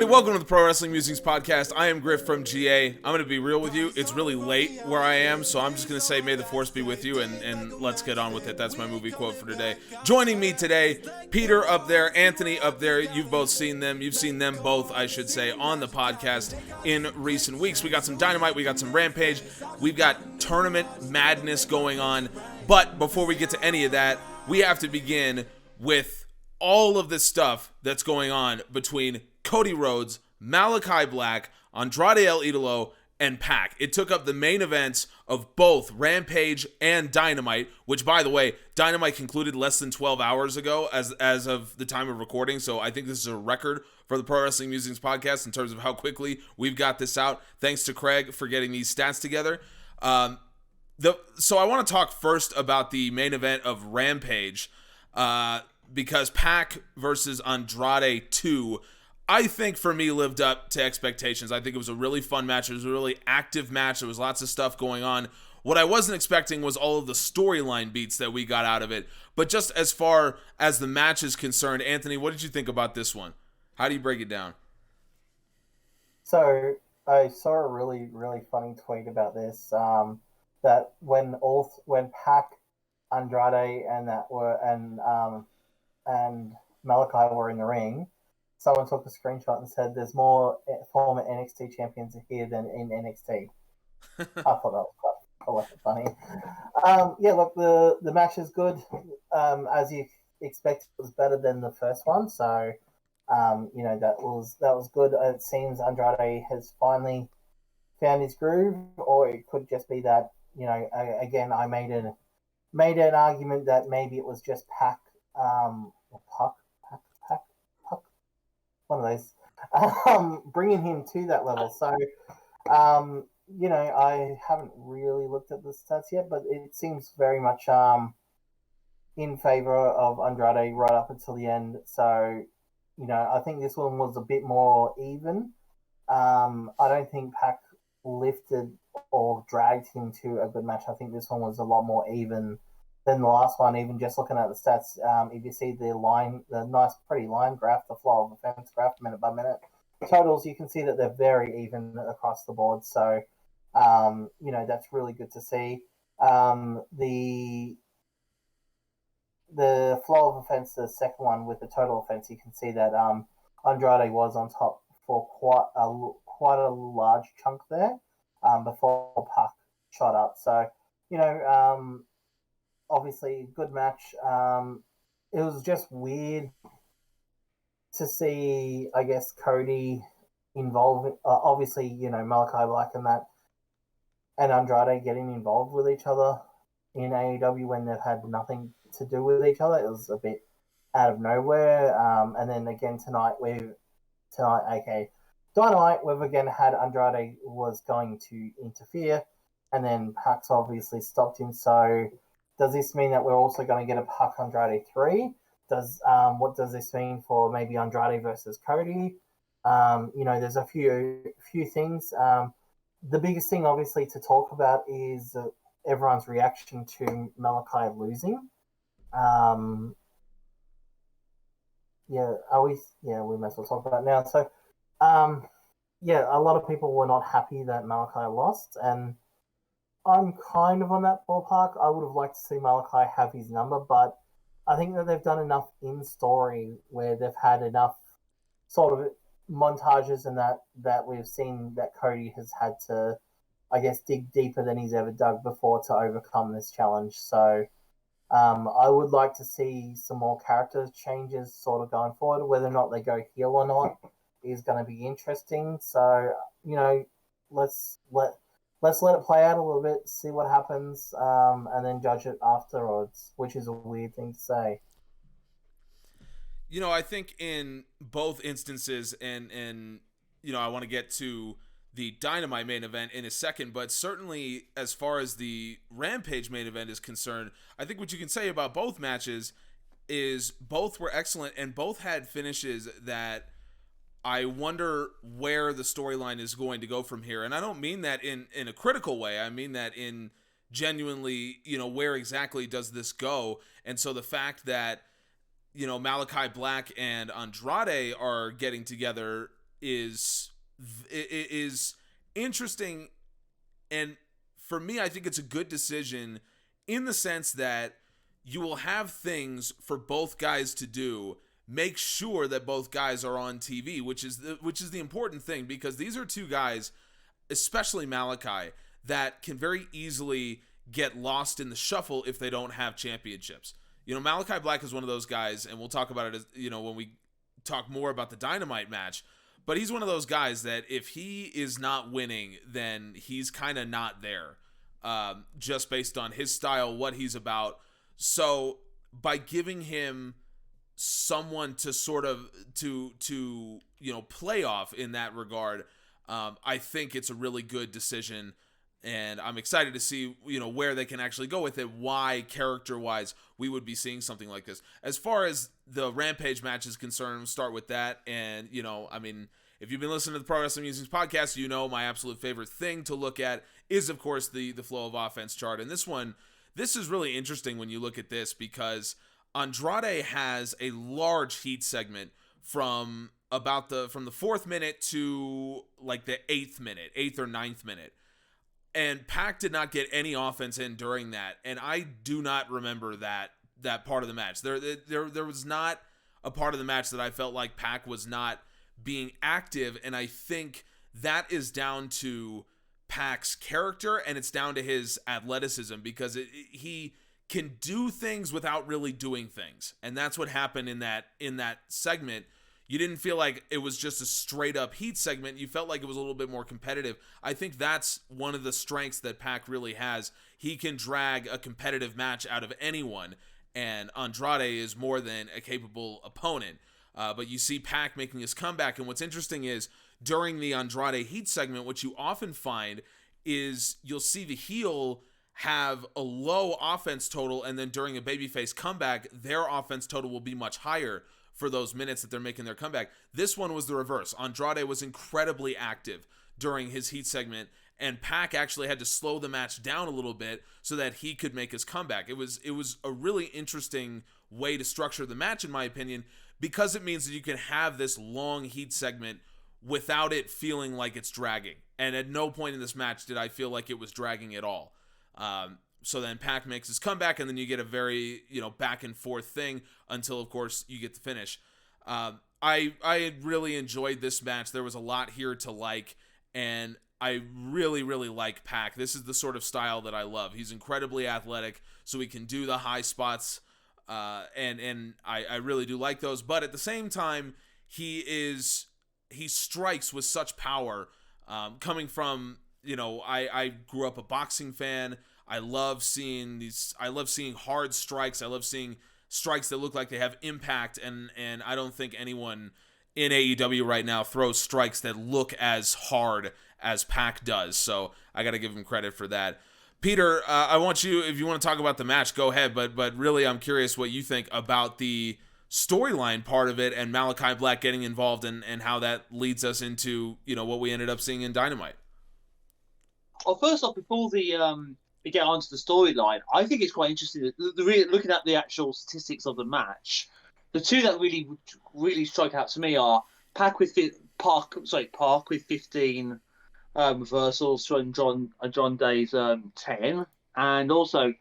welcome to the Pro Wrestling Musings podcast. I am Griff from GA. I'm going to be real with you. It's really late where I am, so I'm just going to say may the force be with you, and let's get on with it. That's my movie quote for today. Joining me today, Peter up there, Anthony up there. You've both seen them. You've seen them both, I should say, on the podcast in recent weeks. We got some Dynamite. We got some Rampage. We've got tournament madness going on. But before we get to any of that, we have to begin with all of this stuff that's going on between Cody Rhodes, Malakai Black, Andrade El Idolo, and Pac. It took up the main events of both Rampage and Dynamite, which, by the way, Dynamite concluded less than 12 hours ago as of the time of recording, so I think this is a record for the Pro Wrestling Musings podcast in terms of how quickly we've got this out. Thanks to Craig for getting these stats together. So I want to talk first about the main event of Rampage, because Pac versus Andrade 2, I think for me lived up to expectations. I think it was a really fun match. It was a really active match. There was lots of stuff going on. What I wasn't expecting was all of the storyline beats that we got out of it. But just as far as the match is concerned, Anthony, what did you think about this one? How do you break it down? So I saw a really, really funny tweet about this. That when Pac, Andrade, and Malakai were in the ring, someone took a screenshot and said there's more former NXT champions here than in NXT. I thought that was quite funny. Yeah, look, the match is good. As you expect, it was better than the first one. So, that was good. It seems Andrade has finally found his groove, or it could just be that, again, I made an argument that maybe it was just Pac, one of those, bringing him to that level. So, I haven't really looked at the stats yet, but it seems very much in favor of Andrade right up until the end. So, I think this one was a bit more even. I don't think Pac lifted or dragged him to a good match. I think this one was a lot more even than the last one. Even just looking at the stats, if you see the nice pretty line graph, the flow of offense graph minute by minute totals, you can see that they're very even across the board. So that's really good to see. The flow of offense, the second one with the total offense, you can see that Andrade was on top for quite a large chunk there before Pac shot up. So, obviously good match. It was just weird to see, I guess, Cody involved. Obviously, Malakai Black and Andrade getting involved with each other in AEW when they've had nothing to do with each other. It was a bit out of nowhere. And then again tonight, aka Dynamite, we've again had Andrade was going to interfere, and then Pac's obviously stopped him. So does this mean that we're also going to get a Pac Andrade 3? What does this mean for maybe Andrade versus Cody? There's a few things. The biggest thing, obviously, to talk about is everyone's reaction to Malakai losing. We might as well talk about it now. So, a lot of people were not happy that Malakai lost, and I'm kind of on that ballpark. I would have liked to see Malakai have his number, but I think that they've done enough in story where they've had enough sort of montages and that we've seen that Cody has had to, I guess, dig deeper than he's ever dug before to overcome this challenge. So I would like to see some more character changes sort of going forward. Whether or not they go heel or not is going to be interesting. So, let's let it play out a little bit, see what happens, and then judge it afterwards, which is a weird thing to say. I think in both instances, and I want to get to the Dynamite main event in a second, but certainly as far as the Rampage main event is concerned, I think what you can say about both matches is both were excellent and both had finishes that I wonder where the storyline is going to go from here. And I don't mean that in a critical way. I mean that in genuinely, where exactly does this go? And so the fact that, Malakai Black and Andrade are getting together is interesting, and for me, I think it's a good decision in the sense that you will have things for both guys to do. Make sure that both guys are on TV, which is the important thing, because these are two guys, especially Malakai, that can very easily get lost in the shuffle if they don't have championships. Malakai Black is one of those guys, and we'll talk about it when we talk more about the Dynamite match, but he's one of those guys that if he is not winning, then he's kind of not there, just based on his style, what he's about. So by giving him someone to sort of to play off in that regard, I think it's a really good decision, and I'm excited to see where they can actually go with it, why character-wise we would be seeing something like this. As far as the Rampage match is concerned, we'll start with that. And if you've been listening to the Pro Wrestling Musings podcast, my absolute favorite thing to look at is, of course, the flow of offense chart. And this is really interesting when you look at this, because Andrade has a large heat segment from the 4th minute to like the 8th or 9th minute. And Pac did not get any offense in during that. And I do not remember that part of the match. There was not a part of the match that I felt like Pac was not being active. And I think that is down to Pac's character, and it's down to his athleticism, because he can do things without really doing things. And that's what happened in that segment. You didn't feel like it was just a straight up heat segment. You felt like it was a little bit more competitive. I think that's one of the strengths that Pac really has. He can drag a competitive match out of anyone, and Andrade is more than a capable opponent. But you see Pac making his comeback, and what's interesting is during the Andrade heat segment, what you often find is you'll see the heel have a low offense total, and then during a babyface comeback, their offense total will be much higher for those minutes that they're making their comeback. This one was the reverse. Andrade was incredibly active during his heat segment, and Pac actually had to slow the match down a little bit so that he could make his comeback. It was a really interesting way to structure the match, in my opinion, because it means that you can have this long heat segment without it feeling like it's dragging. And at no point in this match did I feel like it was dragging at all. So then Pac makes his comeback, and then you get a very, back and forth thing until, of course, you get the finish. I really enjoyed this match. There was a lot here to like, and I really, really like Pac. This is the sort of style that I love. He's incredibly athletic, so he can do the high spots, and I really do like those. But at the same time, he strikes with such power, coming from, I grew up a boxing fan. I love seeing hard strikes. I love seeing strikes that look like they have impact, and I don't think anyone in AEW right now throws strikes that look as hard as Pac does. So I got to give him credit for that. Peter, I want you, if you want to talk about the match, go ahead. But really, I'm curious what you think about the storyline part of it and Malakai Black getting involved, and how that leads us into what we ended up seeing in Dynamite. Well, first off, before we get onto the storyline, I think it's quite interesting. Looking at the actual statistics of the match, the two that really strike out to me are Park with 15 reversals to Andrade's 10, and also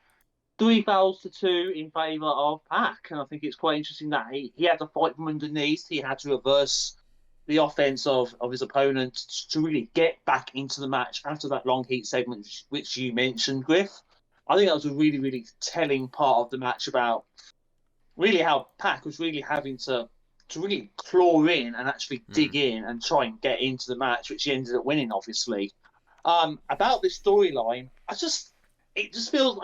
3 fouls to 2 in favour of Pac. And I think it's quite interesting that he had to fight from underneath. He had to reverse the offense of his opponent to really get back into the match after that long heat segment, which you mentioned, Griff. I think that was a really, really telling part of the match about really how Pac was really having to really claw in and actually dig in and try and get into the match, which he ended up winning, obviously. About this storyline, it just feels,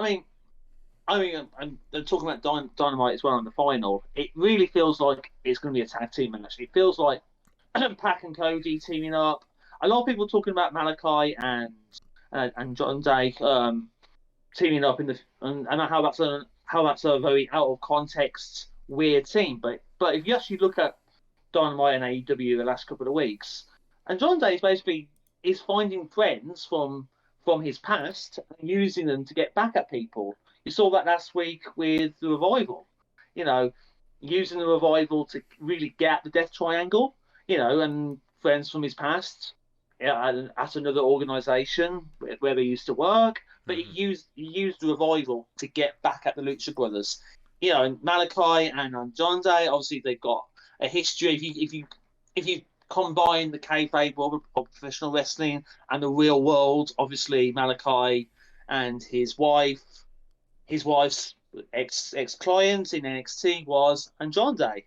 I'm talking about Dynamite as well in the final. It really feels like it's going to be a tag team match. It feels like Pac and Cody teaming up. A lot of people talking about Malakai and John Day teaming up and how that's a very out of context weird team. But if you actually look at Dynamite and AEW the last couple of weeks, and John Day is finding friends from his past and using them to get back at people. You saw that last week with the Revival. Using the Revival to really get at the Death Triangle. And friends from his past at another organisation where they used to work, but he used the revival to get back at the Lucha Brothers. Malakai and Andrade, obviously they've got a history. If you combine the kayfabe of professional wrestling and the real world, obviously Malakai and his wife's ex-client in NXT was Andrade.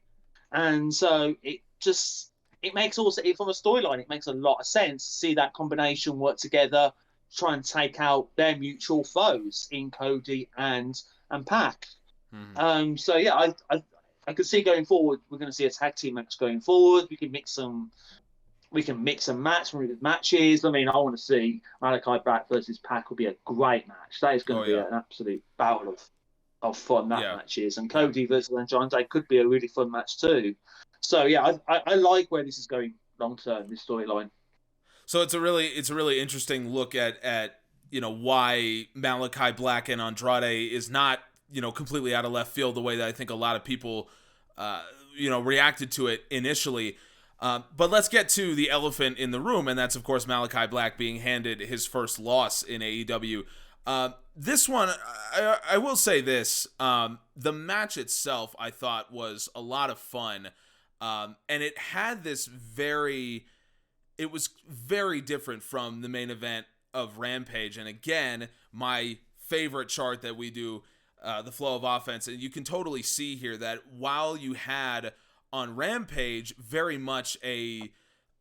And so it makes also, from a storyline, it makes a lot of sense to see that combination work together, try and take out their mutual foes in Cody and Pac. So yeah, I could see going forward, we're going to see a tag team match going forward. We can mix and match with matches. I mean, I want to see Malakai Black versus Pac will be a great match. That is going to be an absolute battle of fun that match is. And Cody versus Andrade could be a really fun match too. So yeah, I like where this is going long term, this storyline. So it's a really interesting look at why Malakai Black and Andrade is not completely out of left field the way that I think a lot of people reacted to it initially. But let's get to the elephant in the room, and that's of course Malakai Black being handed his first loss in AEW. This one, I will say this: the match itself, I thought, was a lot of fun, and it had this it was very different from the main event of Rampage. And again, my favorite chart that we do, the flow of offense, and you can totally see here that while you had on Rampage very much a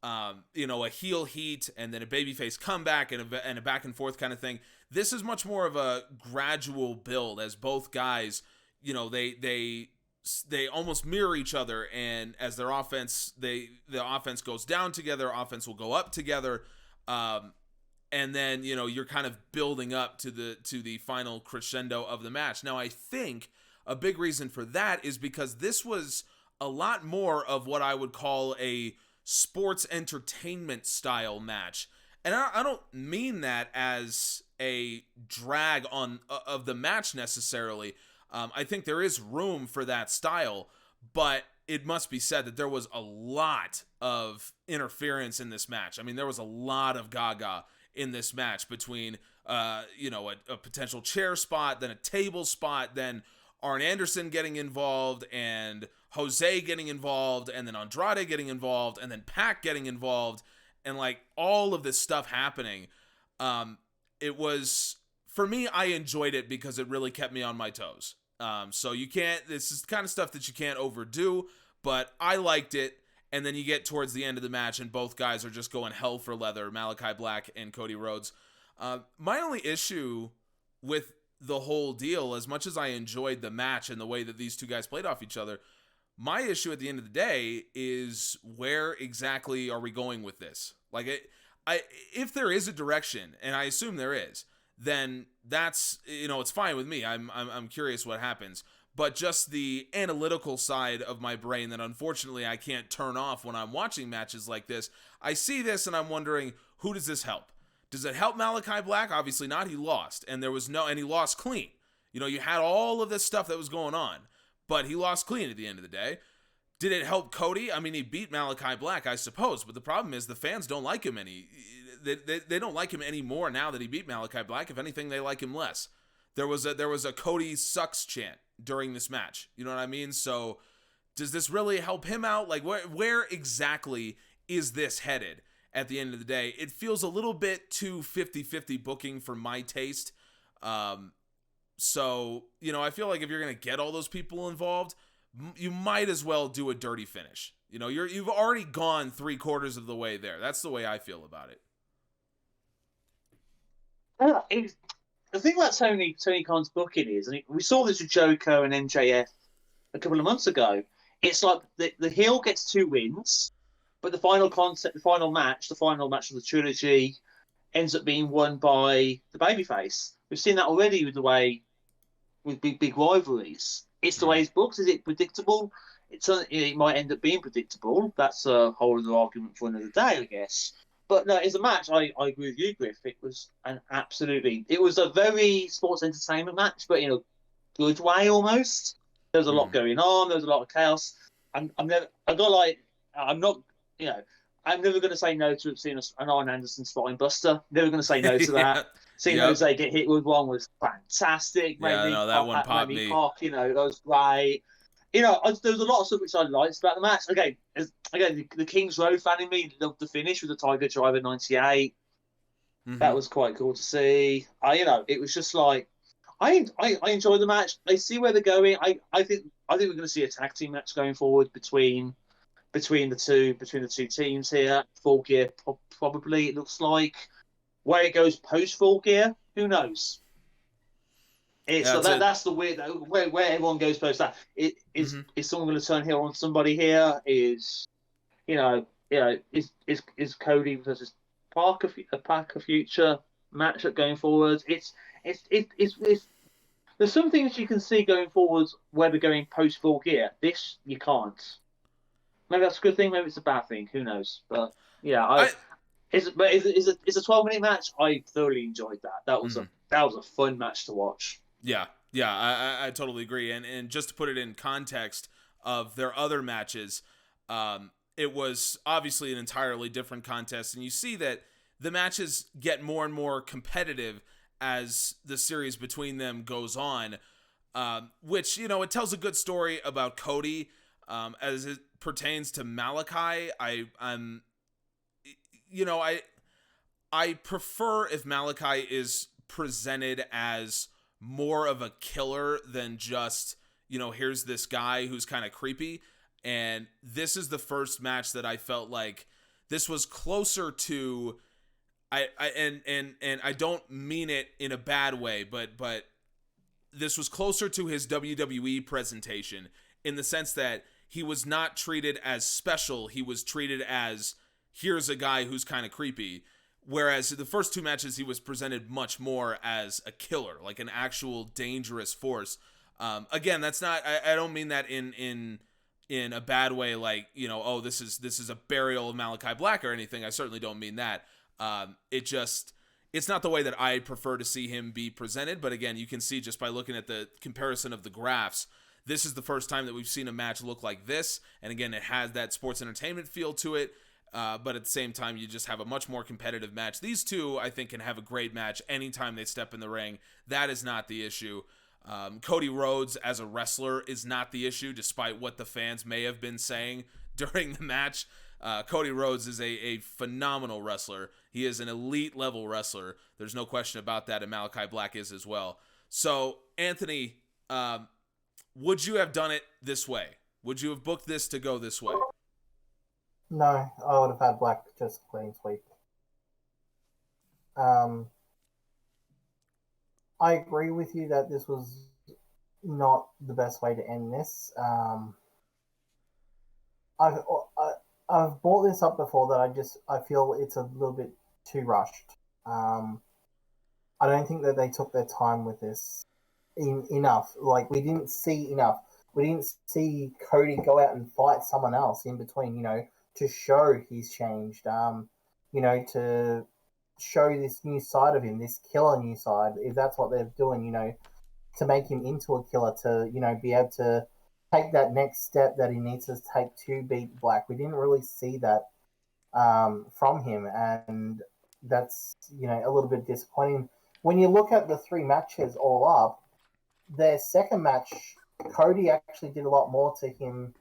heel heat and then a babyface comeback and a back and forth kind of thing, this is much more of a gradual build as both guys, they almost mirror each other, and as their offense, the offense goes down together, offense will go up together, and then you're kind of building up to the final crescendo of the match. Now, I think a big reason for that is because this was a lot more of what I would call a sports entertainment style match, and I don't mean that as a drag of the match necessarily. I think there is room for that style, but it must be said that there was a lot of interference in this match. I mean, there was a lot of gaga in this match between, a potential chair spot, then a table spot, then Arn Anderson getting involved, and Jose getting involved, and then Andrade getting involved, and then Pac getting involved, and like all of this stuff happening. It was, for me, I enjoyed it because it really kept me on my toes. So this is the kind of stuff that you can't overdo, but I liked it. And then you get towards the end of the match and both guys are just going hell for leather, Malakai Black and Cody Rhodes. My only issue with the whole deal, as much as I enjoyed the match and the way that these two guys played off each other, my issue at the end of the day is where exactly are we going with this? Like, if there is a direction, and I assume there is, then that's, it's fine with me. I'm curious what happens. But just the analytical side of my brain that unfortunately I can't turn off when I'm watching matches like this, I see this and I'm wondering, who does this help? Does it help Malakai Black? Obviously not. He lost, and he lost clean. You had all of this stuff that was going on, but he lost clean at the end of the day. Did it help Cody? I mean, he beat Malakai Black, I suppose, but the problem is the fans don't like him they don't like him anymore now that he beat Malakai Black. If anything, they like him less. There was a Cody sucks chant during this match. You know what I mean? So does this really help him out? Like, where exactly is this headed at the end of the day? It feels a little bit too 50-50 booking for my taste. So, I feel like if you're going to get all those people involved, you might as well do a dirty finish. You've already gone 3/4 of the way there. That's the way I feel about it. The thing about Tony Khan's booking is, and we saw this with Joko and MJF a couple of months ago. It's like the heel gets 2 wins, but the final match of the trilogy ends up being won by the babyface. We've seen that already with big rivalries. It's the way it's booked. Is it predictable? It might end up being predictable. That's a whole other argument for another day, I guess. But no, as a match, I agree with you, Griff. It was it was a very sports entertainment match, but in a good way almost. There was a lot going on. There was a lot of chaos. I'm never going to say no to seeing an Arn Anderson spine buster. Never going to say no to that. Seeing Jose get hit with one was fantastic. That one popped made me me. pop. You know, that was great. You know, there was a lot of stuff which I liked about the match. Again, the Kings Road fan in me loved the finish with the Tiger Driver 98. Mm-hmm. That was quite cool to see. It was just like I enjoyed the match. I see where they're going. I think we're going to see a tag team match going forward between the two teams here. Full Gear probably, it looks like. Where it goes post Full Gear, who knows? That's the weird where everyone goes post that. Is someone going to turn heel on somebody here? Is Cody versus Parker a future matchup going forward? It's there's some things you can see going forward where they're going post Full Gear. This you can't. Maybe that's a good thing. Maybe it's a bad thing. Who knows? But yeah, it's a 12-minute match. I thoroughly enjoyed that. That was a fun match to watch. Yeah, I totally agree. And just to put it in context of their other matches, it was obviously an entirely different contest, and you see that the matches get more and more competitive as the series between them goes on, which, it tells a good story about Cody. As it pertains to Malakai, I prefer if Malakai is presented as more of a killer than just, here's this guy who's kind of creepy. And this is the first match that I felt like this was closer to, and I don't mean it in a bad way, but this was closer to his WWE presentation in the sense that he was not treated as special. He was treated as, here's a guy who's kind of creepy. Whereas the first two matches, he was presented much more as a killer, like an actual dangerous force. Again, that's not, I don't mean that in a bad way, like, this is a burial of Malakai Black or anything. I certainly don't mean that. It's not the way that I prefer to see him be presented. But again, you can see just by looking at the comparison of the graphs, this is the first time that we've seen a match look like this. And again, it has that sports entertainment feel to it. But at the same time, you just have a much more competitive match. These two, I think, can have a great match anytime they step in the ring. That is not the issue. Cody Rhodes as a wrestler is not the issue, despite what the fans may have been saying during the match. Cody Rhodes is a phenomenal wrestler. He is an elite level wrestler. There's no question about that, and Malakai Black is as well. So, Anthony, would you have done it this way? Would you have booked this to go this way? No, I would have had Black just clean sweep. I agree with you that this was not the best way to end this. I've brought this up before that I feel it's a little bit too rushed. I don't think that they took their time with this enough. Like, we didn't see enough. We didn't see Cody go out and fight someone else in between, to show he's changed, to show this new side of him, this killer new side, if that's what they're doing, to make him into a killer, to, be able to take that next step that he needs to take to beat Black. We didn't really see that from him, and that's, a little bit disappointing. When you look at the three matches all up, their second match, Cody actually did a lot more to him,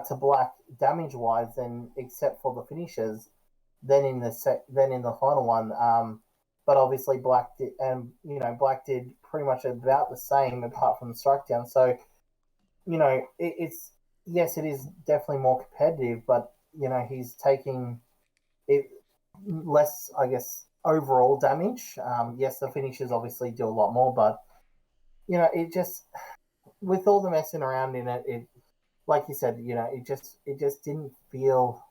to Black damage-wise, than except for the finishes, than in the final one. But obviously Black did, and Black did pretty much about the same apart from the strike down. So, it's yes, it is definitely more competitive, but he's taking it less, I guess, overall damage. Yes, the finishes obviously do a lot more, but it just, with all the messing around in it, like you said, it just didn't feel.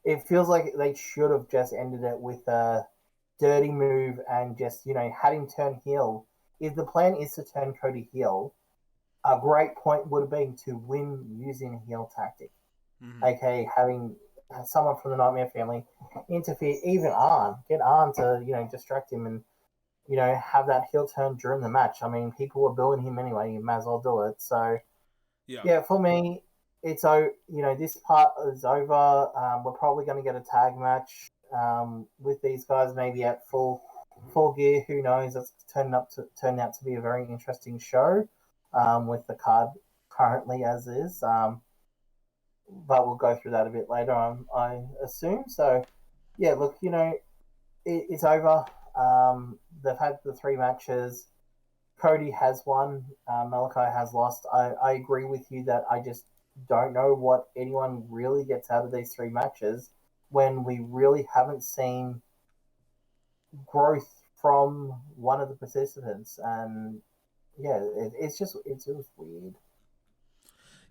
It feels like they should have just ended it with a dirty move and just had him turn heel. If the plan is to turn Cody heel, a great point would have been to win using a heel tactic. Mm-hmm. Okay, having someone from the Nightmare family interfere, even get Arn to distract him and have that heel turn during the match. I mean, people were booing him anyway. You might as well do it. So yeah, for me, this part is over. We're probably going to get a tag match with these guys, maybe at full gear. Who knows? It's turned out to be a very interesting show with the card currently as is. But we'll go through that a bit later on, I assume. So, yeah, look, it's over. They've had the 3 matches. Cody has won. Malakai has lost. I agree with you that I just don't know what anyone really gets out of these 3 matches when we really haven't seen growth from one of the participants. And yeah, it was weird.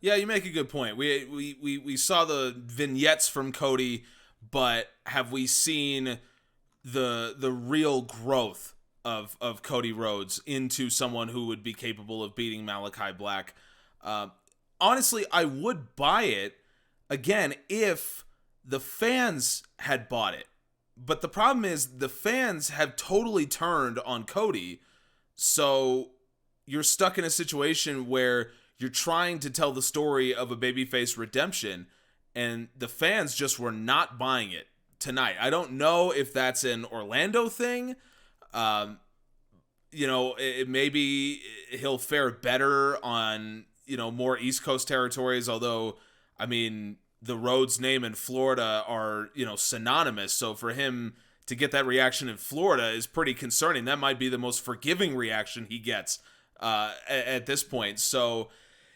Yeah, you make a good point. We saw the vignettes from Cody, but have we seen the real growth of Cody Rhodes into someone who would be capable of beating Malakai Black? Honestly, I would buy it, again, if the fans had bought it. But the problem is the fans have totally turned on Cody, so you're stuck in a situation where you're trying to tell the story of a babyface redemption, and the fans just were not buying it tonight. I don't know if that's an Orlando thing. Maybe he'll fare better on, more East Coast territories, although, I mean, the Rhodes name in Florida are, synonymous. So for him to get that reaction in Florida is pretty concerning. That might be the most forgiving reaction he gets at this point. So,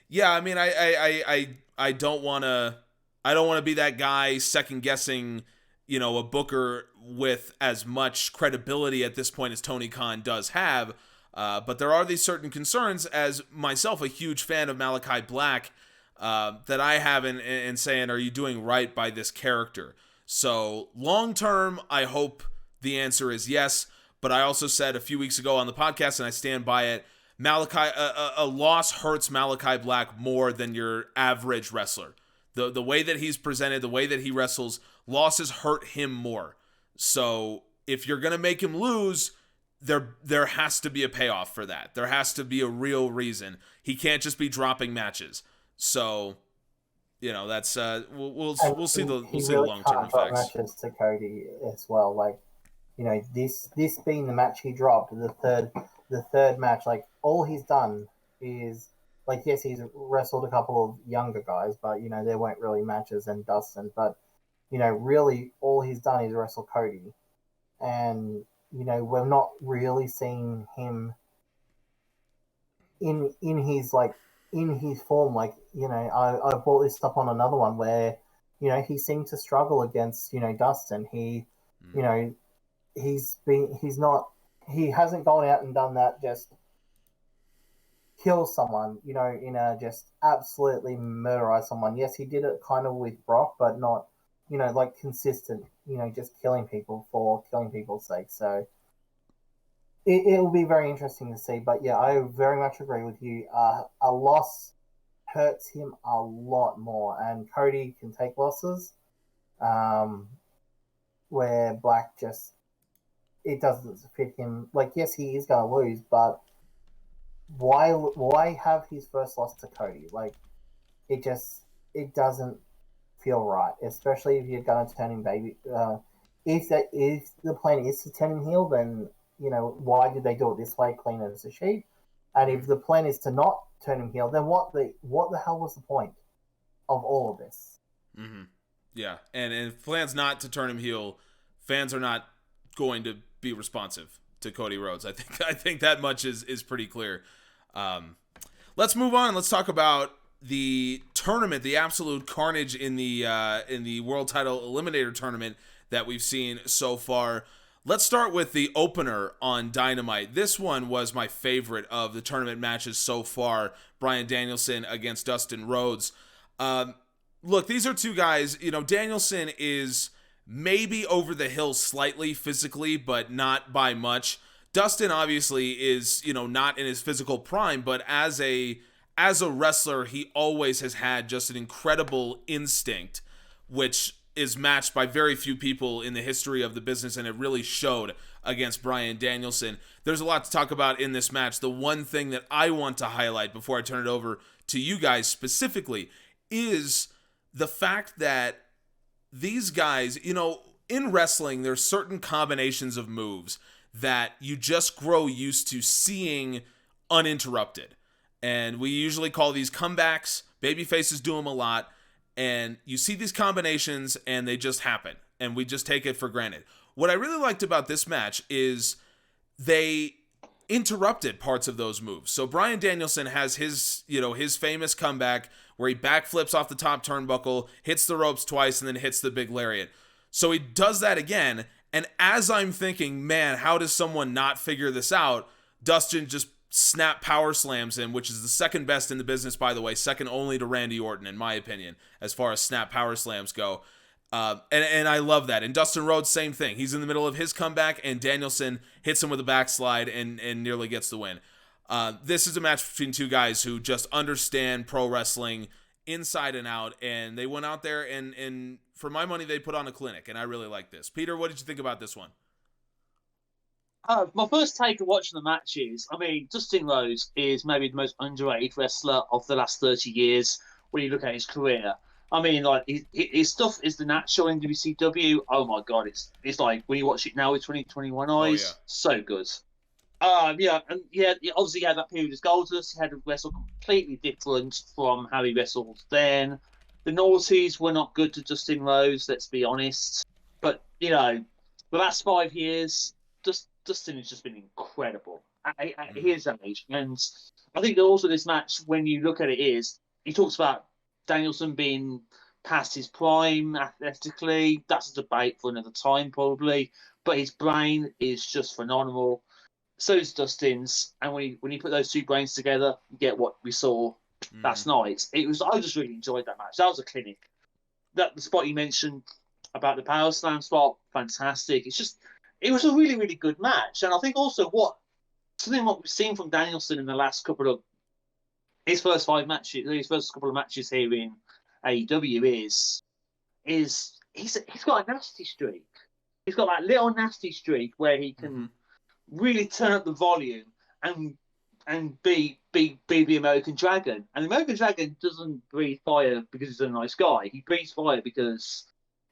yeah, I mean, I don't want to be that guy second guessing, a booker with as much credibility at this point as Tony Khan does have. But there are these certain concerns, as myself, a huge fan of Malakai Black, that I have in saying, are you doing right by this character? So long term, I hope the answer is yes. But I also said a few weeks ago on the podcast, and I stand by it, a loss hurts Malakai Black more than your average wrestler. The way that he's presented, the way that he wrestles, losses hurt him more. So if you're going to make him lose, there has to be a payoff for that. There has to be a real reason. He can't just be dropping matches. So, that's we'll see the long-term effects. Matches to Cody as well. Like, this being the match he dropped, the third match, like, all he's done is, like, yes, he's wrestled a couple of younger guys, but, there weren't really matches and Dustin, but, really all he's done is wrestle Cody. And, we're not really seeing him in his form. Like, I brought this up on another one where, he seemed to struggle against, Dustin. He hasn't gone out and done that, just kill someone, just absolutely murderize someone. Yes, he did it kind of with Brock, but not, consistent, just killing people for killing people's sake. So it will be very interesting to see. But yeah, I very much agree with you. A loss hurts him a lot more, and Cody can take losses, where Black just, it doesn't fit him. Like, yes, he is going to lose, but why have his first loss to Cody? Like, it doesn't feel right, especially if you're going to turn him baby. If the plan is to turn him heel, then why did they do it this way, clean as a sheet? And if the plan is to not turn him heel, then what the hell was the point of all of this? Mm-hmm. Yeah, and if plan's not to turn him heel, fans are not going to be responsive to Cody Rhodes. I think that much is pretty clear. Let's move on. Let's talk about the tournament, the absolute carnage in the World Title Eliminator Tournament that we've seen so far. Let's start with the opener on Dynamite. This one was my favorite of the tournament matches so far. Bryan Danielson against Dustin Rhodes. Look, these are two guys, Danielson is maybe over the hill slightly physically, but not by much. Dustin obviously is, not in his physical prime, but as a wrestler, he always has had just an incredible instinct, which is matched by very few people in the history of the business, and it really showed against Bryan Danielson. There's a lot to talk about in this match. The one thing that I want to highlight before I turn it over to you guys specifically is the fact that these guys, you know, in wrestling, there's certain combinations of moves that you just grow used to seeing uninterrupted. And we usually call these comebacks. Babyfaces do them a lot. And you see these combinations and they just happen. And we just take it for granted. What I really liked about this match is they interrupted parts of those moves. So Bryan Danielson has his famous comeback where he backflips off the top turnbuckle, hits the ropes twice, and then hits the big lariat. So he does that again. And as I'm thinking, man, how does someone not figure this out? Dustin just snap power slams him, which is the second best in the business, by the way, second only to Randy Orton, in my opinion, as far as snap power slams go. And I love that. And Dustin Rhodes, same thing. He's in the middle of his comeback, and Danielson hits him with a backslide and nearly gets the win. This is a match between two guys who just understand pro wrestling inside and out, and they went out there and for my money, they put on a clinic, and I really like this. Peter, what did you think about this one? My first take of watching the match is, I mean, Dustin Rhodes is maybe the most underrated wrestler of the last 30 years when you look at his career. I mean, like, his stuff is the natural in WCW. Oh, my God. It's like, when you watch it now with 2021 eyes, so good. Obviously he had that period as Goldust. He had to wrestle completely different from how he wrestled then. The noughties were not good to Dustin Rhodes, let's be honest. But, you know, the last 5 years, Dustin has just been incredible at his age. And I think also this match, when you look at it, he talks about Danielson being past his prime athletically. That's a debate for another time, probably. But his brain is just phenomenal. So is Dustin's. And when you put those two brains together, you get what we saw last night. I just really enjoyed that match. That was a clinic. The spot you mentioned about the power slam spot, fantastic. It was a really, really good match. And I think also what we've seen from Danielson in the last couple of his first couple of matches here in AEW is he's got a nasty streak. He's got that little nasty streak where he can really turn up the volume and be the American Dragon. And the American Dragon doesn't breathe fire because he's a nice guy. He breathes fire because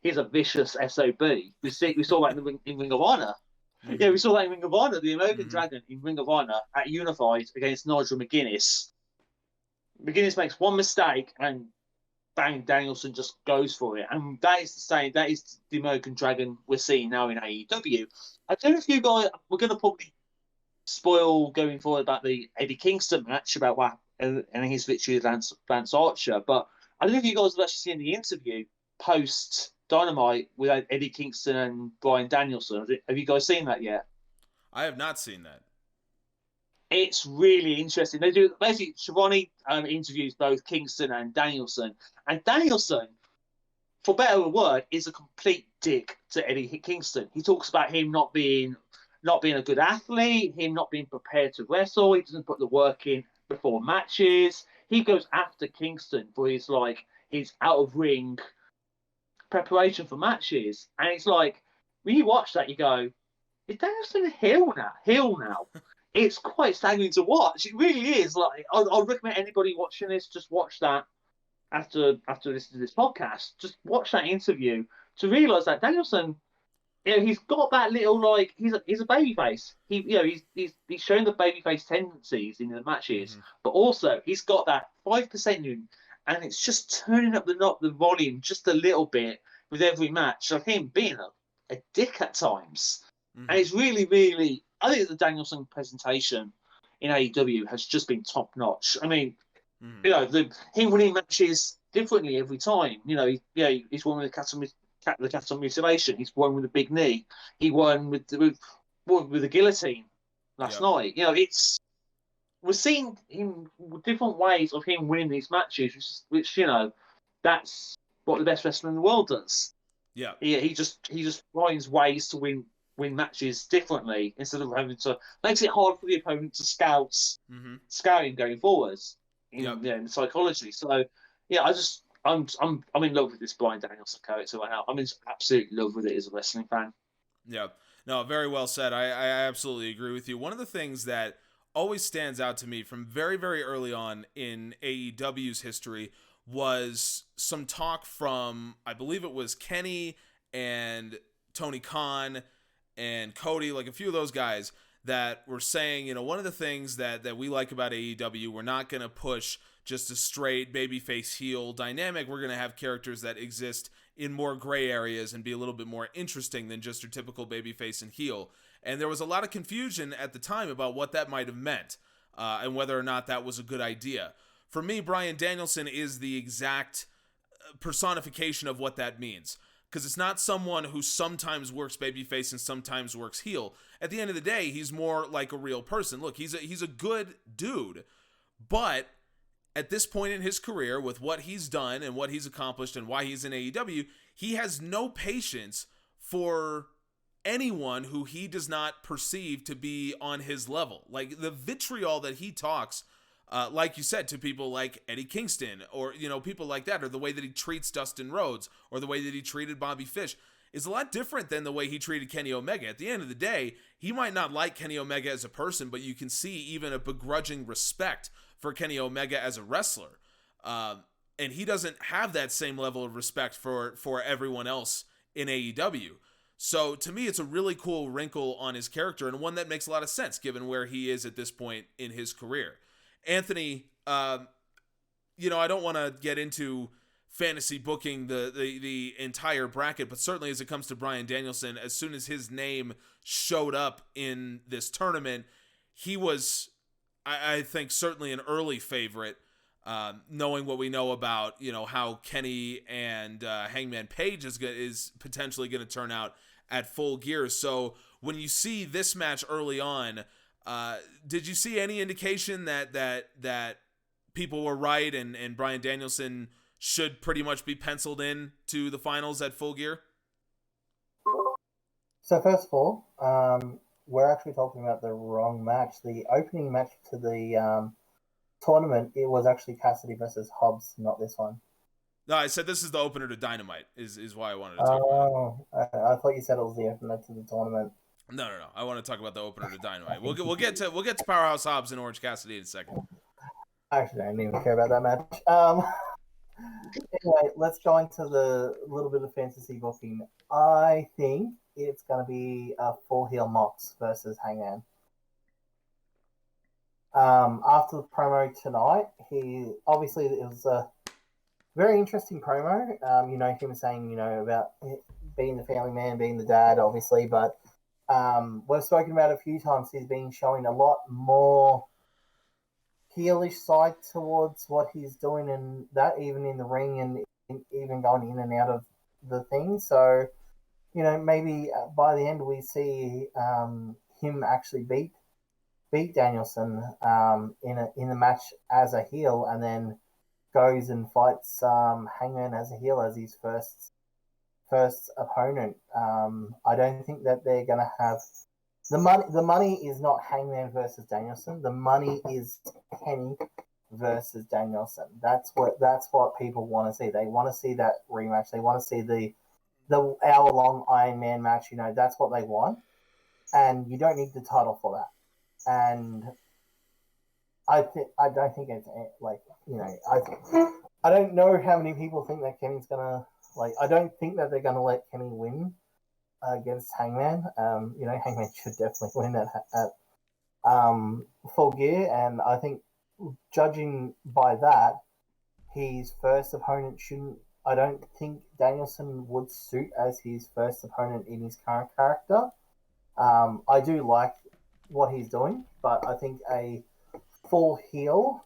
he's a vicious SOB. We saw that in Ring of Honor. Yeah, we saw that in Ring of Honor. The American Dragon in Ring of Honor at Unified against Nigel McGuinness. McGuinness makes one mistake and bang, Danielson just goes for it. And that is the same. That is the American Dragon we're seeing now in AEW. I don't know if you guys, we're going to probably spoil going forward about the Eddie Kingston match about what and his victory with Lance Archer, but I don't know if you guys have actually seen the interview post Dynamite with Eddie Kingston and Bryan Danielson. Have you guys seen that yet? I have not seen that. It's really interesting. They do basically. Schiavone interviews both Kingston and Danielson, and Danielson, for better or worse, is a complete dick to Eddie Kingston. He talks about him not being a good athlete, him not being prepared to wrestle. He doesn't put the work in before matches. He goes after Kingston for his out of ring preparation for matches, and it's like when you watch that, you go, "Is Danielson a heel now?" It's quite staggering to watch. It really is. Like, I'll recommend anybody watching this, just watch that after listening to this podcast. Just watch that interview to realise that Danielson, he's got that little he's a babyface. He's shown the babyface tendencies in the matches, but also he's got that 5% in him, and it's just turning up the volume just a little bit with every match of him being a dick at times, and it's really, really. I think the Danielson presentation in AEW has just been top notch. I mean, him winning matches differently every time. He's won with the Captain Mutilation. He's won with a big knee. He won with the guillotine last night. We're seeing him different ways of him winning these matches, which that's what the best wrestler in the world does. Yeah, he just finds ways to win matches differently instead of having to makes it hard for the opponent to scout him going forwards in psychology. So I'm in love with this Bryan Danielson character right now. I'm in absolute love with it as a wrestling fan. Yeah, no, very well said. I absolutely agree with you. One of the things that always stands out to me from very, very early on in AEW's history was some talk from, I believe it was Kenny and Tony Khan and Cody, like a few of those guys that were saying, one of the things that we like about AEW, we're not going to push just a straight babyface heel dynamic. We're going to have characters that exist in more gray areas and be a little bit more interesting than just your typical babyface and heel. And there was a lot of confusion at the time about what that might have meant and whether or not that was a good idea. For me, Bryan Danielson is the exact personification of what that means. Because it's not someone who sometimes works babyface and sometimes works heel. At the end of the day, he's more like a real person. Look, he's a good dude, but at this point in his career, with what he's done and what he's accomplished and why he's in AEW, he has no patience for anyone who he does not perceive to be on his level. Like the vitriol that he talks, like you said, to people like Eddie Kingston or, people like that, or the way that he treats Dustin Rhodes or the way that he treated Bobby Fish is a lot different than the way he treated Kenny Omega. At the end of the day, he might not like Kenny Omega as a person, but you can see even a begrudging respect for Kenny Omega as a wrestler. And he doesn't have that same level of respect for everyone else in AEW. So to me, it's a really cool wrinkle on his character and one that makes a lot of sense given where he is at this point in his career. Anthony, I don't want to get into fantasy booking the entire bracket, but certainly as it comes to Bryan Danielson, as soon as his name showed up in this tournament, he was, I think, certainly an early favorite, knowing what we know about, how Kenny and Hangman Page is potentially going to turn out at Full Gear. So when you see this match early on, did you see any indication that people were right and Bryan Danielson should pretty much be penciled in to the finals at Full Gear? So first of all, we're actually talking about the wrong match. The opening match to the tournament, it was actually Cassidy versus Hobbs, not this one. No, I said this is the opener to Dynamite, is why I wanted to talk about it. I thought you said it was the opener to the tournament. No. I want to talk about the opener to Dynamite. We'll get to Powerhouse Hobbs and Orange Cassidy in a second. Actually, I don't even care about that match. Anyway, let's go into the little bit of fantasy booking. I think it's going to be a full heel Mox versus Hangman. After the promo tonight, it was a very interesting promo. Him saying, about being the family man, being the dad, obviously, but we've spoken about it a few times. He's been showing a lot more heelish side towards what he's doing, and that even in the ring and even going in and out of the thing. So, maybe by the end we see him actually beat Danielson in a match as a heel, and then goes and fights Hangman as a heel as his first opponent. I don't think that they're going to have the money. The money is not Hangman versus Danielson. The money is Kenny versus Danielson. That's what people want to see. They want to see that rematch. They want to see the hour-long Iron Man match. That's what they want, and you don't need the title for that. And I don't think it's I don't know how many people think that Kenny's gonna I don't think that they're gonna let Kenny win against Hangman. Hangman should definitely win at Full Gear, and I think judging by that, his first opponent shouldn't. I don't think Danielson would suit as his first opponent in his current character. I do like what he's doing, but I think a full heel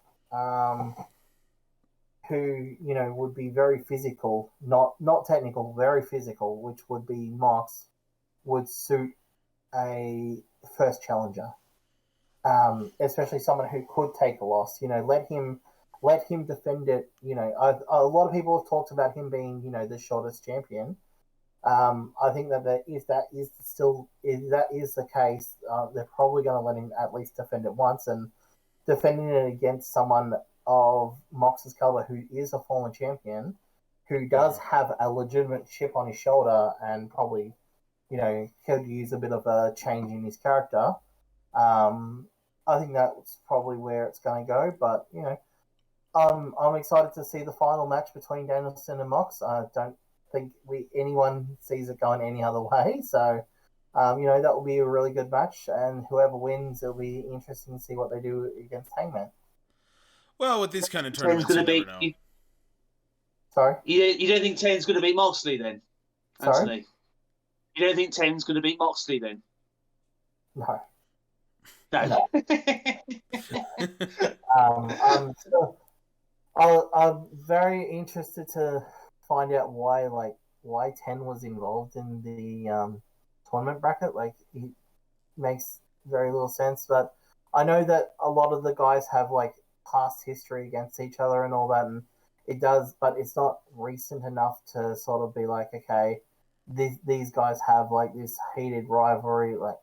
who would be very physical, not technical, very physical, which would be Mox, would suit a first challenger, especially someone who could take a loss. Let him defend it. A lot of people have talked about him being the shortest champion. I think that if that is the case, they're probably going to let him at least defend it once, and defending it against someone of Mox's caliber who is a former champion, who does have a legitimate chip on his shoulder and probably, could use a bit of a change in his character. I think that's probably where it's going to go, but, I'm excited to see the final match between Danielson and Mox. I don't think anyone sees it going any other way. So, that will be a really good match, and whoever wins, it'll be interesting to see what they do against Hangman. Well, with these kind of 10's tournaments, going you to never be. know. Sorry? You don't think 10's going to beat Moxley then, Sorry? Anthony? You don't think 10's going to beat Moxley then? No. No. I'm very interested to find out why 10 was involved in the tournament bracket. Like, it makes very little sense, but I know that a lot of the guys have like past history against each other and all that, and it does, but it's not recent enough to sort of be like, okay, these guys have like this heated rivalry. Like,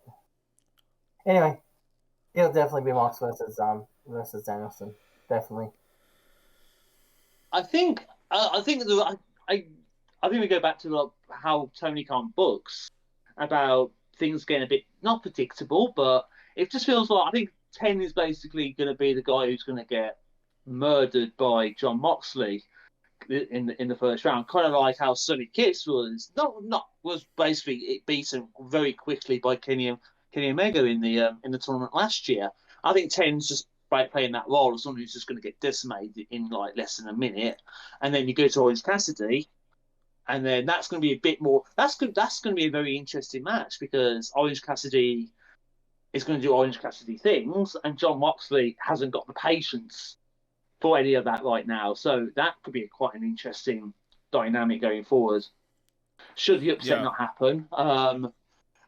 anyway, it'll definitely be Mox versus Danielson, definitely. I think we go back to how Tony Khan books about things getting a bit not predictable, but it just feels like I think 10 is basically going to be the guy who's going to get murdered by Jon Moxley in the first round, kind of like how Sonny Kiss was basically beaten very quickly by Kenny Omega in the tournament last year. I think 10's just playing that role of someone who's just going to get decimated in like less than a minute, and then you go to Orange Cassidy, and then that's going to be a bit more. That's going to be a very interesting match because Orange Cassidy is going to do Orange Cassidy things, and Jon Moxley hasn't got the patience for any of that right now. So that could be quite an interesting dynamic going forward. Should the upset not happen,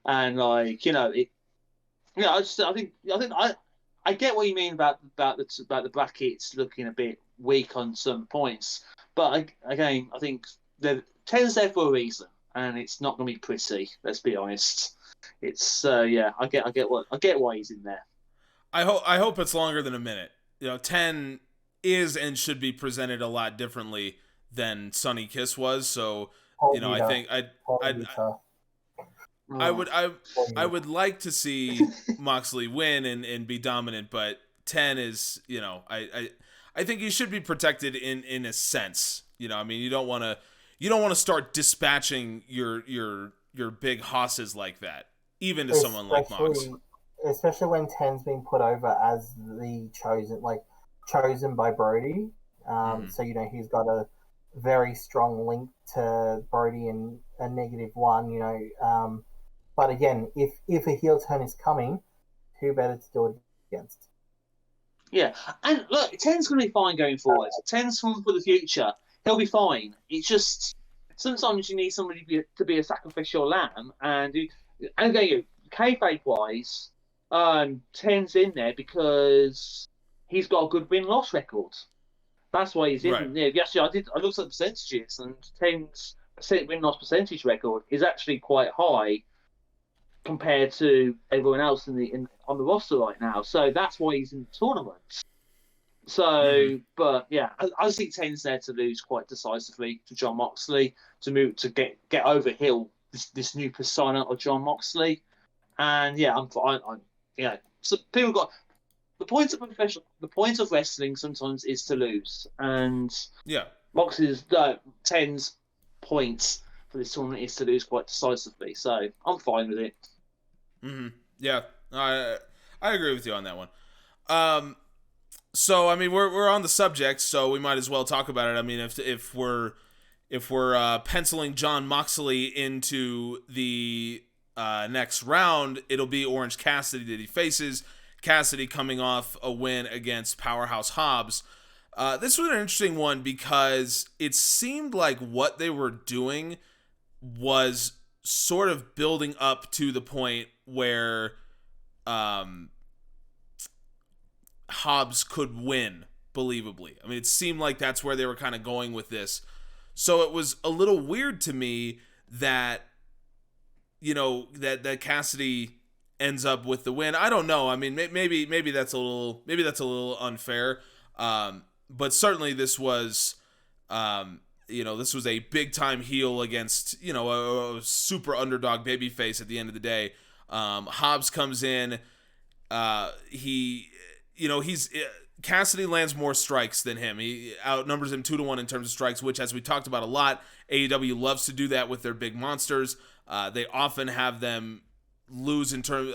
and like I get what you mean about the brackets looking a bit weak on some points, but I think the 10's there for a reason, and it's not going to be pretty. Let's be honest. It's I get why he's in there. I hope it's longer than a minute. 10 is and should be presented a lot differently than Sonny Kiss was. So I think I would like to see Moxley win and be dominant, but 10 is I think he should be protected in a sense. You don't want to start dispatching your big hosses like that, even to someone like Mox. Especially when 10's being put over as the chosen by Brody. So he's got a very strong link to Brody and a -1. But again, if a heel turn is coming, who better to do it against? Yeah, and look, 10's going to be fine going forward. 10's for the future. He'll be fine. It's just sometimes you need somebody to be a sacrificial lamb, and again, kayfabe wise, 10's in there because he's got a good win-loss record. That's why he's in there. Actually, I looked at the percentages, and 10's win-loss percentage record is actually quite high compared to everyone else on the roster right now. So that's why he's in the tournament. So, but yeah, I think 10's there to lose quite decisively to Jon Moxley to get over hill this new persona of Jon Moxley, and yeah, I'm so people got the point of wrestling sometimes is to lose, and Moxley's 10's points for this tournament is to lose quite decisively. So I'm fine with it. Yeah, I agree with you on that one. So I mean, we're on the subject, so we might as well talk about it. I mean, if we're penciling Jon Moxley into the next round, it'll be Orange Cassidy that he faces. Cassidy coming off a win against Powerhouse Hobbs. This was an interesting one because it seemed like what they were doing was sort of building up to the point where Hobbs could win believably. I mean, it seemed like that's where they were kind of going with this. So it was a little weird to me that that Cassidy ends up with the win. I don't know. I mean, maybe that's a little unfair. But certainly this was this was a big time heel against a super underdog babyface at the end of the day. Hobbs comes in. He's Cassidy lands more strikes than him. He outnumbers him 2-1 in terms of strikes, which, as we talked about a lot, AEW loves to do that with their big monsters. They often have them lose in terms,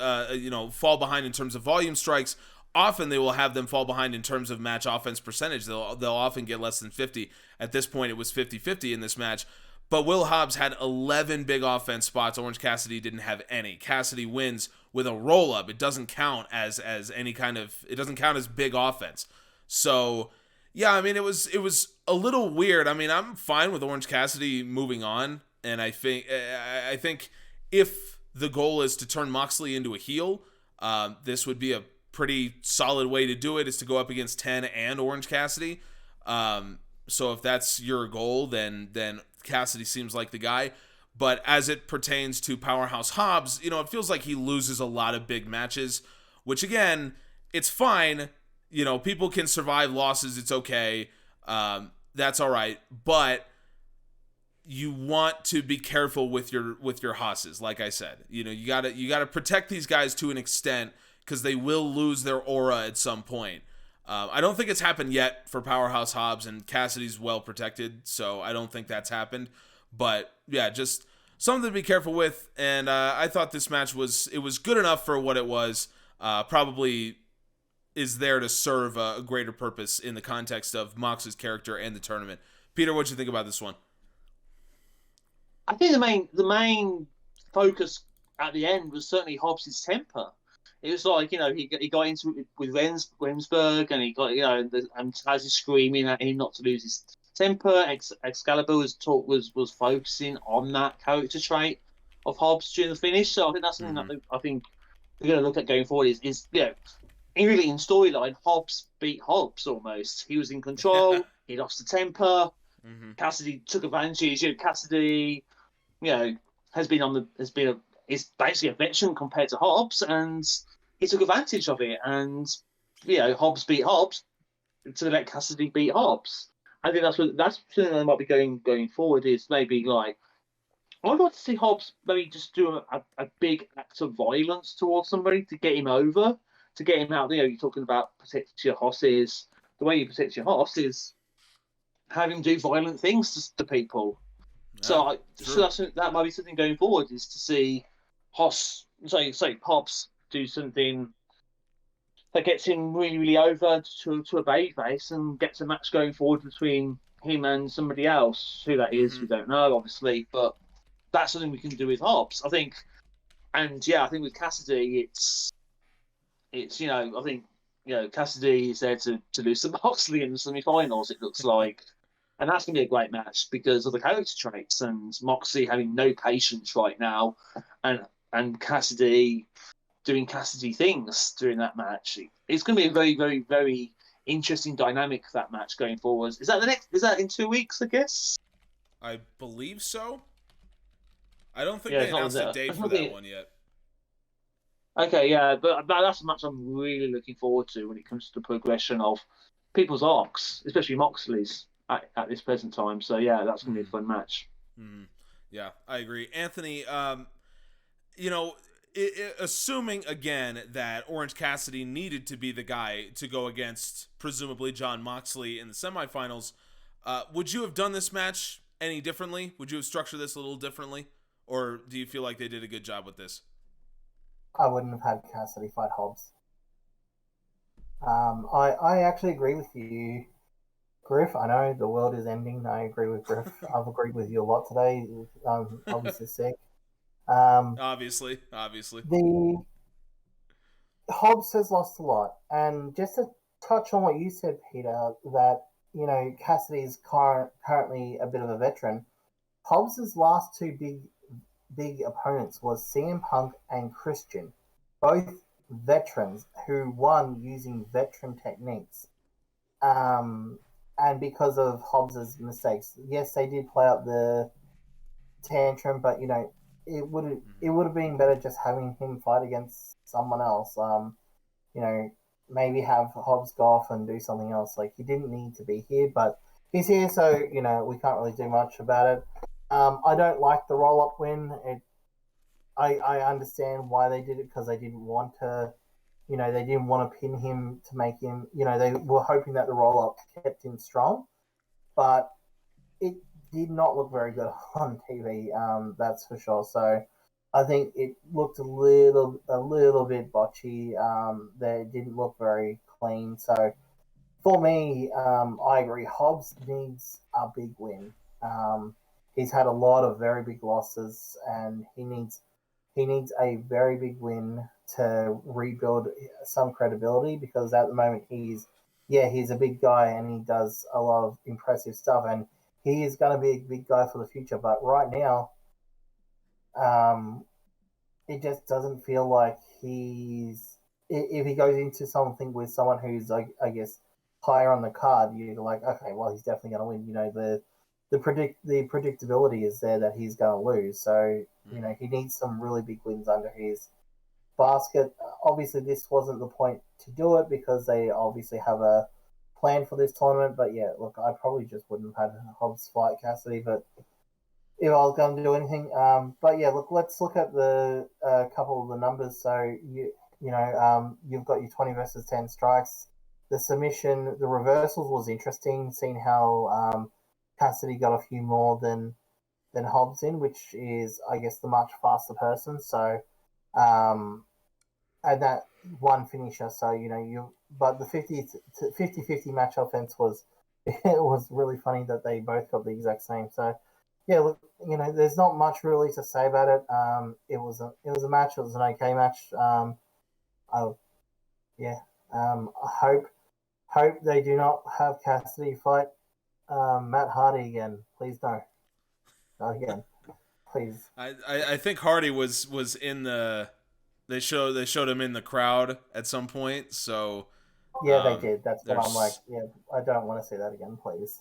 fall behind in terms of volume strikes. Often they will have them fall behind in terms of match offense percentage. They'll often get less than 50. At this point, it was 50-50 in this match. But Will Hobbs had 11 big offense spots. Orange Cassidy didn't have any. Cassidy wins with a roll-up. It doesn't count as any kind of... It doesn't count as big offense. So, yeah, I mean, it was a little weird. I mean, I'm fine with Orange Cassidy moving on. And I think if the goal is to turn Moxley into a heel, this would be a pretty solid way to do it, is to go up against 10 and Orange Cassidy. So if that's your goal, then Cassidy seems like the guy. But as it pertains to Powerhouse Hobbs, it feels like he loses a lot of big matches, which, again, it's fine. People can survive losses. It's okay. That's all right. But you want to be careful with your hosses. Like I said, you gotta protect these guys to an extent, because they will lose their aura at some point. I don't think it's happened yet for Powerhouse Hobbs, and Cassidy's well protected, so I don't think that's happened. But yeah, just something to be careful with. And I thought this match was good enough for what it was. Probably is there to serve a greater purpose in the context of Mox's character and the tournament. Peter, what'd you think about this one? I think the main focus at the end was certainly Hobbs' temper. It was like, he got into it with Remsburg, and he got, and Taz is screaming at him not to lose his temper. Excalibur was focusing on that character trait of Hobbs during the finish. So I think that's something that I think we're going to look at going forward. Is really in storyline, Hobbs beat Hobbs almost. He was in control. He lost the temper. Mm-hmm. Cassidy took advantage. Cassidy, is basically a veteran compared to Hobbs, and he took advantage of it. And Hobbs beat Hobbs to let Cassidy beat Hobbs. I think that's something that might be going forward. Is maybe like, I'd like to see Hobbs maybe just do a big act of violence towards somebody to get him over, to get him out. You're talking about protect your horses. The way you protect your horse is have him do violent things to people. Yeah, so that might be something going forward, is to see Hobbs do something that gets him really, really over to a babyface and gets a match going forward between him and somebody else. Who that is, we don't know, obviously, but that's something we can do with Hobbs, I think. And I think with Cassidy, I think Cassidy is there to lose to Moxley in the semi-finals, it looks like. And that's going to be a great match because of the character traits and Moxley having no patience right now, and Cassidy doing Cassidy things during that match. It's going to be a very, very, very interesting dynamic, that match going forward. Is that in 2 weeks, I guess? I believe so. I don't think they announced a date for that one yet. Okay, yeah, but that's a match I'm really looking forward to when it comes to the progression of people's arcs, especially Moxley's at this present time. So yeah, that's going to be a fun match. Yeah, I agree. Anthony, assuming again that Orange Cassidy needed to be the guy to go against presumably Jon Moxley in the semifinals, would you have done this match any differently? Would you have structured this a little differently? Or do you feel like they did a good job with this? I wouldn't have had Cassidy fight Hobbs. I actually agree with you, Griff. I know the world is ending. I agree with Griff. I've agreed with you a lot today. Obviously sick. Obviously. The Hobbs has lost a lot, and just to touch on what you said, Peter, that Cassidy is currently a bit of a veteran. Hobbs' last two big opponents was CM Punk and Christian, both veterans who won using veteran techniques. And because of Hobbs' mistakes, yes, they did play up the tantrum, but it would have been better just having him fight against someone else. Maybe have Hobbs go off and do something else. Like, he didn't need to be here, but he's here, so we can't really do much about it. I don't like the roll-up win. I understand why they did it, because they didn't want to they didn't want to pin him to make him, they were hoping that the roll-up kept him strong, but it did not look very good on TV, that's for sure. So I think it looked a little bit botchy. They didn't look very clean. So for me, I agree. Hobbs needs a big win. He's had a lot of very big losses, and he needs a very big win to rebuild some credibility, because at the moment he's a big guy and he does a lot of impressive stuff, and he is going to be a big guy for the future. But right now, it just doesn't feel like if he goes into something with someone who's, like, I guess, higher on the card, you're like, okay, well, he's definitely going to win. The predictability is there that he's going to lose. So, he needs some really big wins under his basket. Obviously, this wasn't the point to do it, because they obviously have a plan for this tournament. But yeah, look, I probably just wouldn't have had Hobbs fight Cassidy, but if I was going to do anything. But yeah, look, let's look at the couple of the numbers. So you've got your 20 versus 10 strikes. The submission, the reversals was interesting, seeing how Cassidy got a few more than Hobbs in, which is, I guess, the much faster person. So, and that one finisher. So, but the 50-50 match offense was, it was really funny that they both got the exact same. So, yeah, look, there's not much really to say about it. It was a match. It was an okay match. I hope they do not have Cassidy fight Matt Hardy again. Please no. Not again. Please. I think Hardy was in the. They showed him in the crowd at some point. So. Yeah, they did. That's what I'm like. Yeah, I don't want to see that again, please.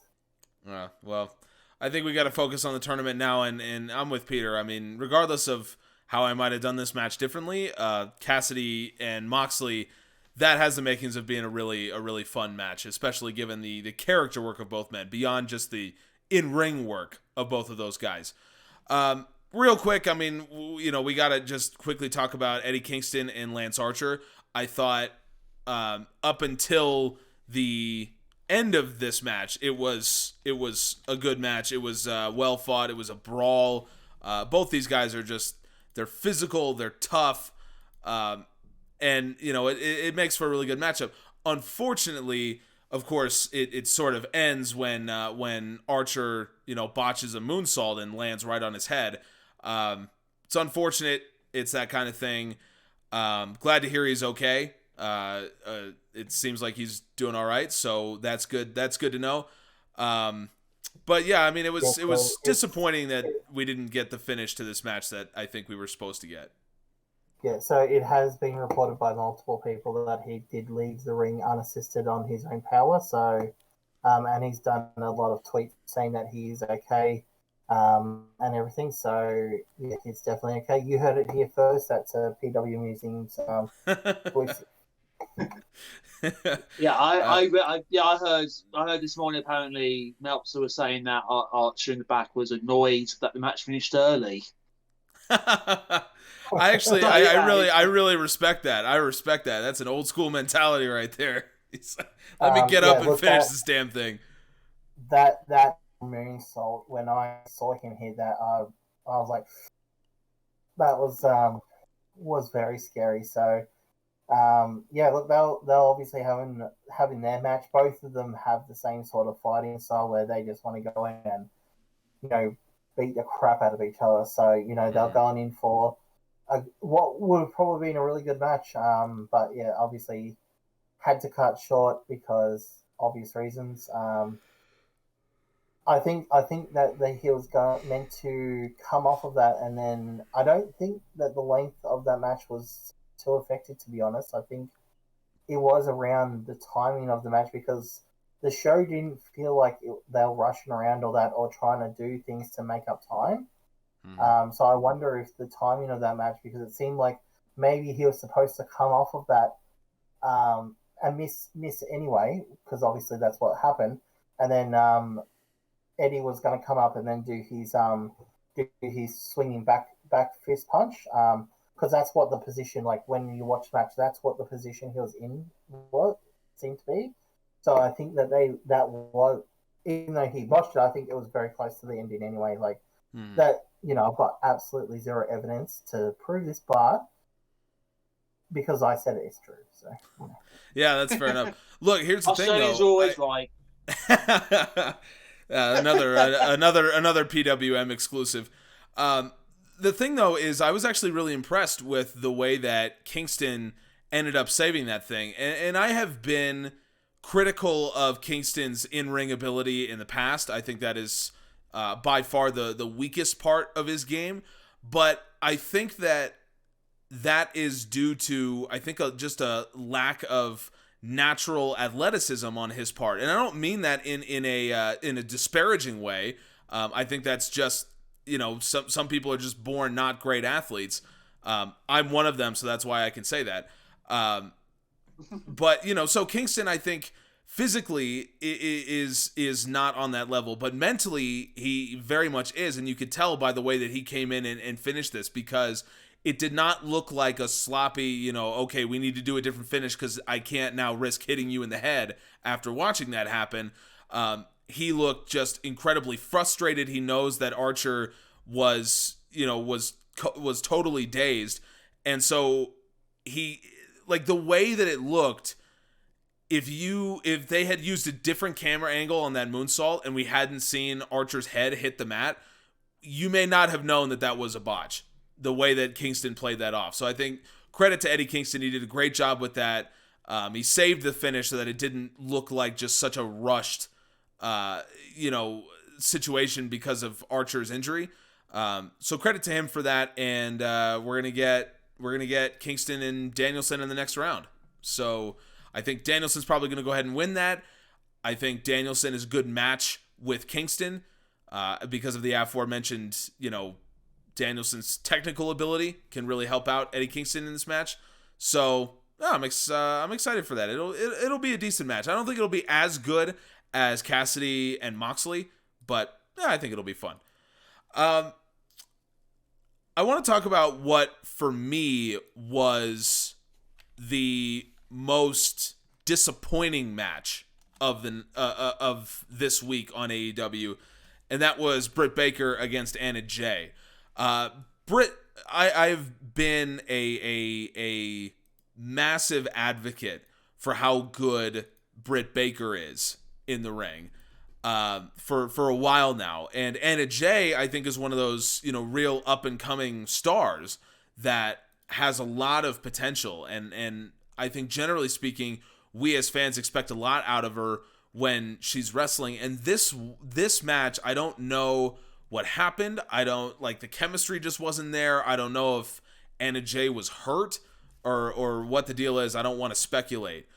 Well, I think we got to focus on the tournament now, and I'm with Peter. I mean, regardless of how I might have done this match differently, Cassidy and Moxley, that has the makings of being a really fun match, especially given the character work of both men, beyond just the in-ring work of both of those guys. Real quick, I mean, we got to just quickly talk about Eddie Kingston and Lance Archer. I thought up until the end of this match, it was a good match. It was well fought. It was a brawl. Both these guys are they're physical, they're tough, and it makes for a really good matchup. Unfortunately, of course, it sort of ends when Archer botches a moonsault and lands right on his head. It's unfortunate. It's that kind of thing. Glad to hear he's okay. It seems like he's doing all right, so that's good. That's good to know. But yeah, I mean, it was disappointing that we didn't get the finish to this match that I think we were supposed to get. Yeah, so it has been reported by multiple people that he did leave the ring unassisted on his own power. So, and he's done a lot of tweets saying that he's okay, and everything. So yeah, he's definitely okay. You heard it here first. That's a PW Musings voice. Yeah, I heard this morning. Apparently, Meltzer was saying that Archer in the back was annoyed that the match finished early. I really respect that. I respect that. That's an old school mentality right there. Let me get up and finish this damn thing. That moonsault, when I saw him hit that, I was like, that was very scary. So. Yeah, look, they'll obviously having their match. Both of them have the same sort of fighting style where they just want to go in and beat the crap out of each other. So they're going in for what would have probably been a really good match. But yeah, obviously had to cut short because obvious reasons. I think that he was meant to come off of that, and then I don't think that the length of that match was too affected, to be honest. I think it was around the timing of the match, because the show didn't feel like they were rushing around all that or trying to do things to make up time. So I wonder if the timing of that match, because it seemed like maybe he was supposed to come off of that and miss anyway, because obviously that's what happened, and then Eddie was going to come up and then do his swinging back fist punch. Because because that's what the position, like when you watch the match, that's what the position he was in what seemed to be. So I think that that was, even though he botched it, I think it was very close to the ending anyway. Like that, I've got absolutely zero evidence to prove this, but because I said it is true. So yeah, that's fair enough. Look, here's the thing, though. Australians are always right. Another PWM exclusive. The thing, though, is I was actually really impressed with the way that Kingston ended up saving that thing. And I have been critical of Kingston's in-ring ability in the past. I think that is by far the weakest part of his game. But I think that is due to, I think, just a lack of natural athleticism on his part. And I don't mean that in a disparaging way. I think that's just, some people are just born not great athletes. I'm one of them, so that's why I can say that. But, so Kingston, I think, physically is not on that level, but mentally he very much is, and you could tell by the way that he came in and finished this, because it did not look like a sloppy, okay, we need to do a different finish because I can't now risk hitting you in the head after watching that happen. He looked just incredibly frustrated. He knows that Archer was totally dazed. And so he, like, the way that it looked, if they had used a different camera angle on that moonsault and we hadn't seen Archer's head hit the mat, you may not have known that was a botch, the way that Kingston played that off. So I think credit to Eddie Kingston. He did a great job with that. He saved the finish so that it didn't look like just such a rushed, situation because of Archer's injury. So credit to him for that. And we're gonna get Kingston and Danielson in the next round. So I think Danielson's probably gonna go ahead and win that. I think Danielson is a good match with Kingston because of the aforementioned, Danielson's technical ability can really help out Eddie Kingston in this match. So I'm excited for that. It'll be a decent match. I don't think it'll be as good as Cassidy and Moxley, but I think it'll be fun. I want to talk about what for me was the most disappointing match of this week on AEW, and that was Britt Baker against Andrade. Britt, I've been a massive advocate for how good Britt Baker is in the ring for a while now, and Andrade, I think, is one of those real up and coming stars that has a lot of potential, and I think generally speaking, we as fans expect a lot out of her when she's wrestling. And this match, I don't know what happened. I don't, like, the chemistry just wasn't there. I don't know if Andrade was hurt or what the deal is. I don't want to speculate,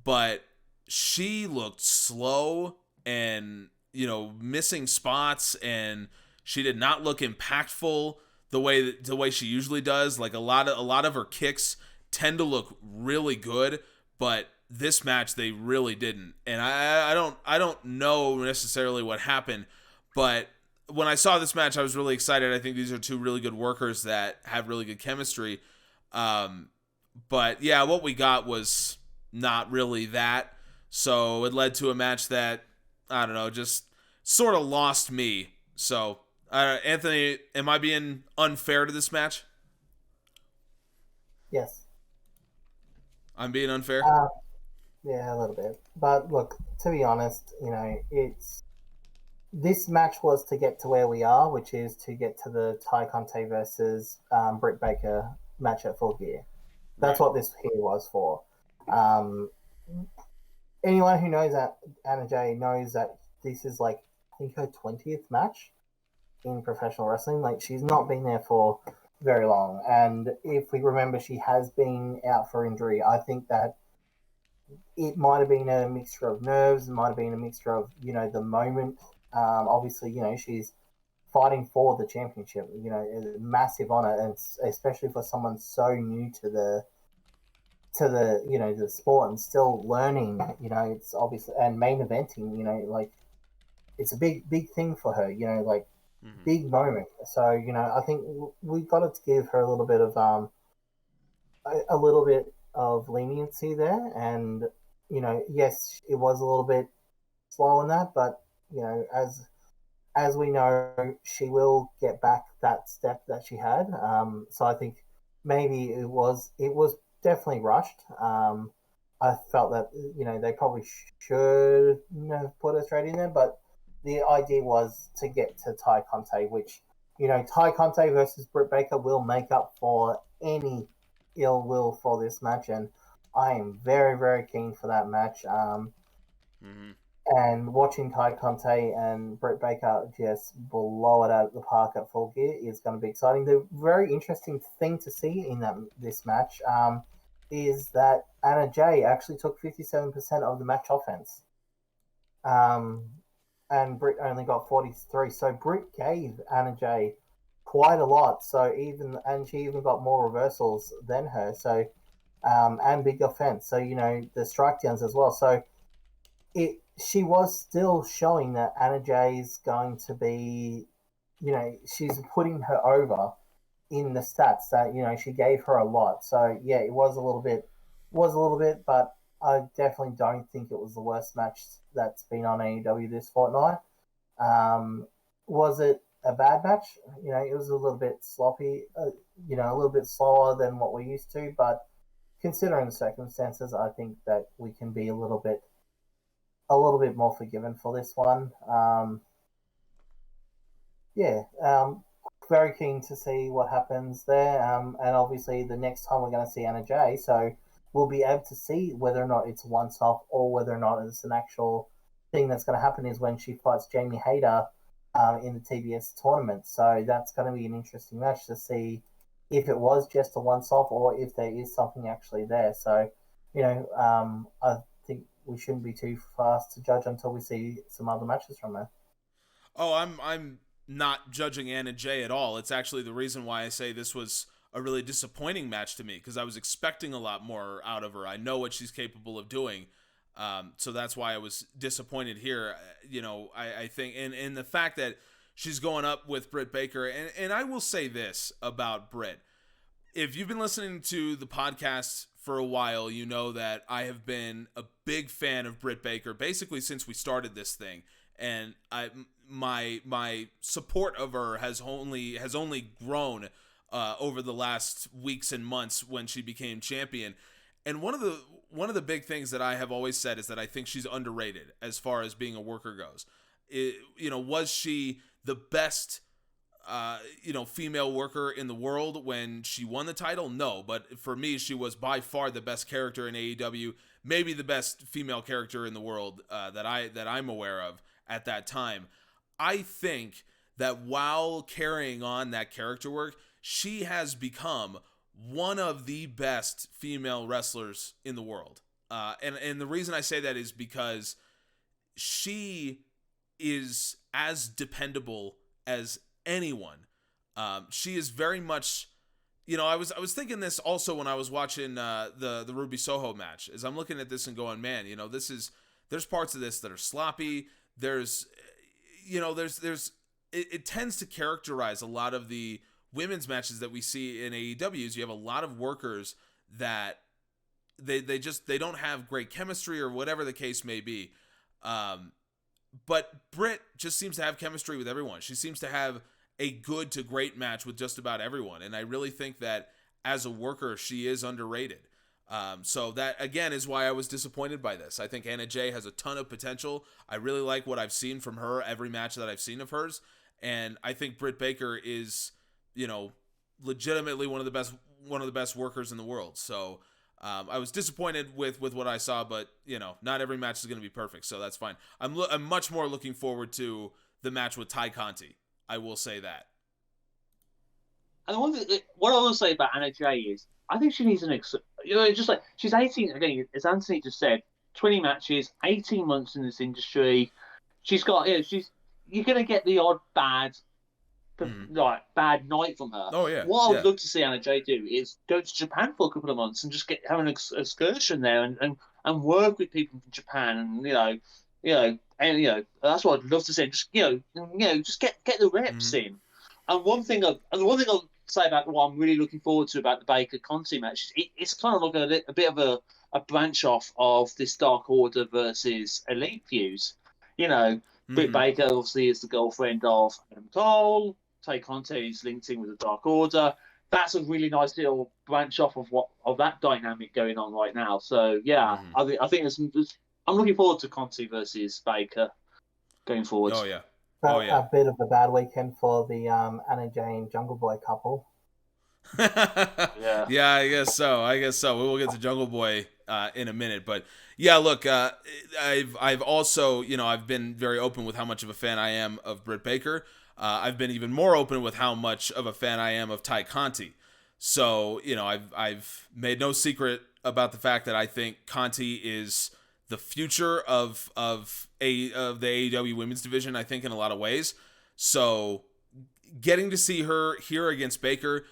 but she looked slow and missing spots, and she did not look impactful the way she usually does. Like, a lot of her kicks tend to look really good, but this match they really didn't. And I don't know necessarily what happened, but when I saw this match, I was really excited. I think these are two really good workers that have really good chemistry. But yeah, what we got was not really that. So it led to a match that, I don't know, just sort of lost me. So, Anthony, am I being unfair to this match? Yes. I'm being unfair? Yeah, a little bit. But look, to be honest, this match was to get to where we are, which is to get to the Ty Conte versus Britt Baker match at Full Gear. That's right. What this here was for. Anyone who knows that Andrade knows that this is, like, I think her 20th match in professional wrestling. Like, she's not been there for very long. And if we remember, she has been out for injury. I think that it might have been a mixture of nerves. It might have been a mixture of, the moment. Obviously, she's fighting for the championship. It's a massive honor, and especially for someone so new to the the sport and still learning. It's obviously, and main eventing. Like, it's a big thing for her. Big moment. So I think we got to give her a little bit of a little bit of leniency there, and yes, it was a little bit slow on that, but as we know, she will get back that step that she had. So I think maybe it was definitely rushed. I felt that they probably should have put her straight in there, but the idea was to get to Ty Conte, which Ty Conte versus Britt Baker will make up for any ill will for this match, and I am very, very keen for that match. Mm-hmm. And watching Ty Conte and Britt Baker just blow it out of the park at Full Gear is going to be exciting. The very interesting thing to see in this match is that Anna Jay actually took 57% of the match offense. And Britt only got 43. So Britt gave Anna Jay quite a lot. And she even got more reversals than her. So and big offense. So the strike downs as well. So she was still showing that Anna Jay's going to be, she's putting her over in the stats that she gave her a lot. So yeah, it was a little bit, but I definitely don't think it was the worst match that's been on AEW this fortnight. Was it a bad match? It was a little bit sloppy, a little bit slower than what we're used to, but considering the circumstances, I think that we can be a little bit more forgiven for this one. Very keen to see what happens there. And obviously the next time we're going to see Anna Jay, so we'll be able to see whether or not it's once off or whether or not it's an actual thing that's going to happen is when she fights Jamie Hayter in the TBS tournament. So that's going to be an interesting match to see if it was just a once off or if there is something actually there. So, I think we shouldn't be too fast to judge until we see some other matches from her. Oh, I'm not judging Anna Jay at all. It's actually the reason why I say this was a really disappointing match to me, because I was expecting a lot more out of her. I know what she's capable of doing. So that's why I was disappointed here. I think, and the fact that she's going up with Britt Baker, and I will say this about Britt. If you've been listening to the podcast for a while, you know that I have been a big fan of Britt Baker basically since we started this thing, and my support of her has only grown over the last weeks and months when she became champion. And one of the big things that I have always said is that I think she's underrated as far as being a worker goes. Was she the best female worker in the world when she won the title? No, but for me, she was by far the best character in AEW, maybe the best female character in the world that I'm aware of at that time. I think that while carrying on that character work, she has become one of the best female wrestlers in the world. And the reason I say that is because she is as dependable as anyone. She is very much, I was thinking this also when I was watching the Ruby Soho match, as I'm looking at this and going, man, there's parts of this that are sloppy. It tends to characterize a lot of the women's matches that we see in AEW. You have a lot of workers that they don't have great chemistry or whatever the case may be. But Britt just seems to have chemistry with everyone. She seems to have a good to great match with just about everyone. And I really think that as a worker, she is underrated. So that, again, is why I was disappointed by this. I think Anna Jay has a ton of potential. I really like what I've seen from her every match that I've seen of hers. And I think Britt Baker is, legitimately one of the best workers in the world. So I was disappointed with what I saw, but not every match is going to be perfect, so that's fine. I'm much more looking forward to the match with Ty Conti. I will say that. And what I will say about Anna Jay is, I think she needs just like she's 18 again, as Anthony just said, 20 matches, 18 months in this industry. She's got, you're going to get the odd bad night from her. Oh yeah. What I would love to see Anna Jay do is go to Japan for a couple of months and just have an excursion there and work with people from Japan, and that's what I'd love to see. Just just get the reps in. And one thing I say about what I'm really looking forward to about the Baker Conti match. It's kind of like a bit of a branch off of this Dark Order versus Elite fuse. You know, Britt Baker obviously is the girlfriend of Adam Cole. Tay Conti is linked in with the Dark Order. That's a really nice little branch off of that dynamic going on right now. So yeah, I think I'm looking forward to Conti versus Baker going forward. Oh yeah. A bit of a bad weekend for the Anna Jane Jungle Boy couple. Yeah, I guess so. We will get to Jungle Boy in a minute, but yeah, look, I've also, I've been very open with how much of a fan I am of Britt Baker. I've been even more open with how much of a fan I am of Tay Conti. So, I've made no secret about the fact that I think Conti is the future of the AEW women's division, I think, in a lot of ways. So getting to see her here against Baker,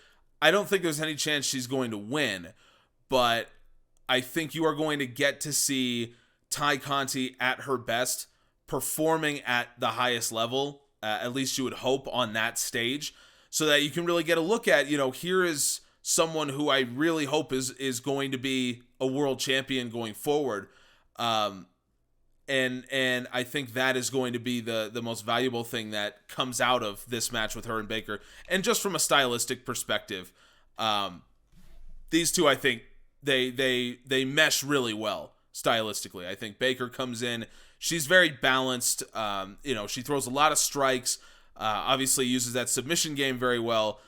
I don't think there's any chance she's going to win, but I think you are going to get to see Tay Conti at her best, performing at the highest level, at least you would hope, on that stage, so that you can really get a look at, here is someone who I really hope is going to be a world champion going forward. And I think that is going to be the most valuable thing that comes out of this match with her and Baker. And just from a stylistic perspective, these two, I think they mesh really well stylistically. I think Baker comes in, she's very balanced. She throws a lot of strikes, obviously uses that submission game very well.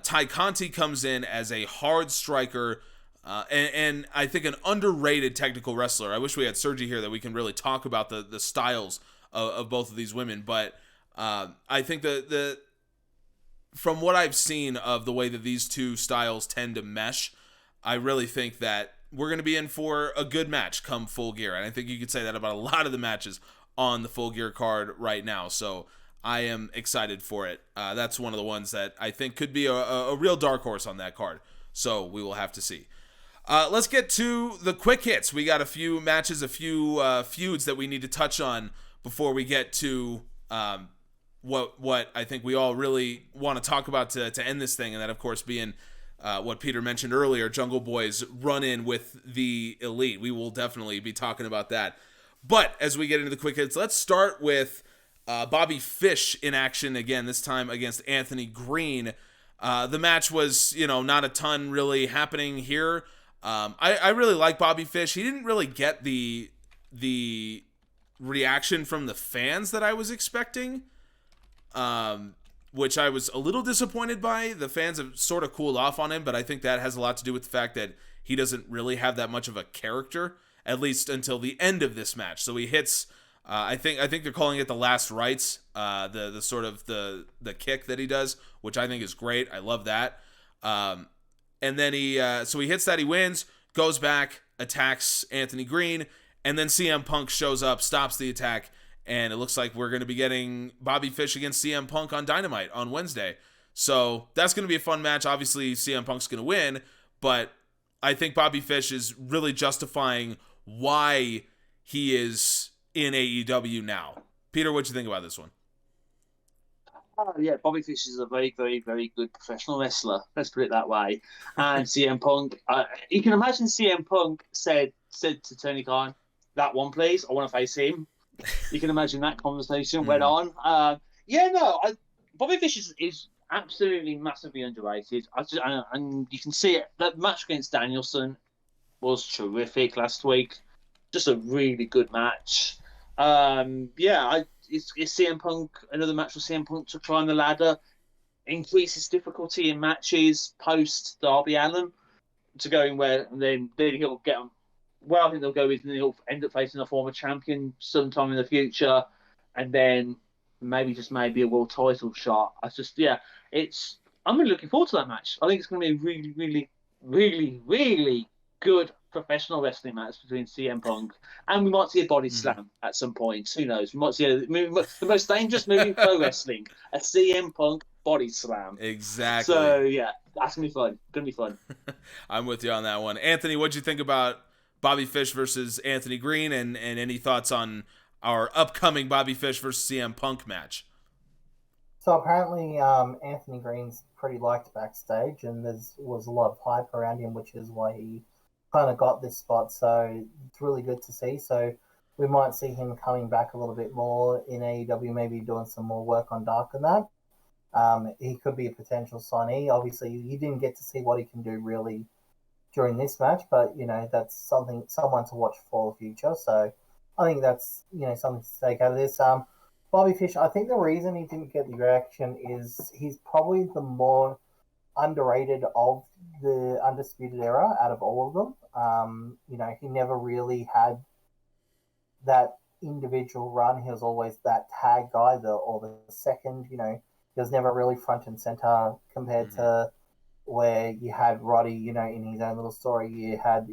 Tay Conti comes in as a hard striker, and I think an underrated technical wrestler. I wish we had Sergi here that we can really talk about the styles of both of these women. But I think the from what I've seen of the way that these two styles tend to mesh, I really think that we're going to be in for a good match come Full Gear. And I think you could say that about a lot of the matches on the Full Gear card right now. So I am excited for it. That's one of the ones that I think could be a real dark horse on that card. So we will have to see. Let's get to the quick hits. We got a few matches, a few feuds that we need to touch on before we get to what I think we all really want to talk about to end this thing, and that, of course, being what Peter mentioned earlier, Jungle Boy's run-in with the Elite. We will definitely be talking about that. But as we get into the quick hits, let's start with Bobby Fish in action again, this time against Anthony Green. The match was, not a ton really happening here. I really like Bobby Fish. He didn't really get the reaction from the fans that I was expecting, which I was a little disappointed by. The fans have sort of cooled off on him, but I think that has a lot to do with the fact that he doesn't really have that much of a character, at least until the end of this match. So he hits, I think they're calling it the last rites, the sort of the kick that he does, which I think is great. I love that. And then he hits that, he wins, goes back, attacks Anthony Green, and then CM Punk shows up, stops the attack, and it looks like we're going to be getting Bobby Fish against CM Punk on Dynamite on Wednesday. So that's going to be a fun match. Obviously, CM Punk's going to win, but I think Bobby Fish is really justifying why he is in AEW now. Peter, what do you think about this one? Yeah, Bobby Fish is a very, very, very good professional wrestler. Let's put it that way. And CM Punk, you can imagine CM Punk said to Tony Khan, "That one, please. I want to face him." You can imagine that conversation went on. Bobby Fish is absolutely massively underrated. And you can see it. That match against Danielson was terrific last week. Just a really good match. It's CM Punk, another match with CM Punk to climb the ladder, increases difficulty in matches post Darby Allin to going where, and then he'll get them. Well, I think they'll go with, and he'll end up facing a former champion sometime in the future, and then maybe a world title shot. I'm really looking forward to that match. I think it's going to be a really, really, really, really good professional wrestling match between CM Punk, and we might see a body slam at some point. Who knows? We might see the most dangerous move in pro wrestling, a CM Punk body slam. Exactly. So yeah, that's gonna be fun. I'm with you on that one. Anthony, what'd you think about Bobby Fish versus Anthony Green, and any thoughts on our upcoming Bobby Fish versus CM Punk match? So apparently, Anthony Green's pretty liked backstage, and there was a lot of hype around him, which is why he kind of got this spot. So it's really good to see. So we might see him coming back a little bit more in AEW, maybe doing some more work on Dark and that. He could be a potential signee. Obviously, he didn't get to see what he can do really during this match, but that's someone to watch for the future. So I think that's something to take out of this. Bobby Fish, I think the reason he didn't get the reaction is he's probably the more underrated of the Undisputed Era out of all of them. He never really had that individual run. He was always that tag guy, or the second. He was never really front and center compared to where you had Roddy. In his own little story, you had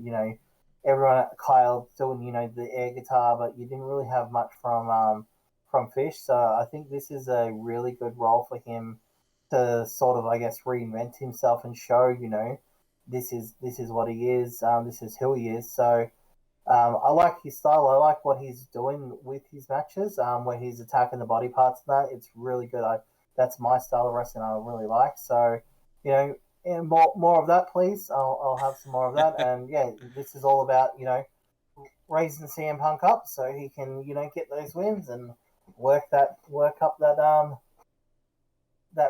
everyone, Kyle doing the air guitar, but you didn't really have much from Fish. So I think this is a really good role for him to sort of, I guess, reinvent himself and show, this is what he is. This is who he is. So I like his style. I like what he's doing with his matches, where he's attacking the body parts and that. It's really good. That's my style of wrestling I really like. So, and more of that, please. I'll have some more of that. And yeah, this is all about, raising CM Punk up so he can, get those wins and work up that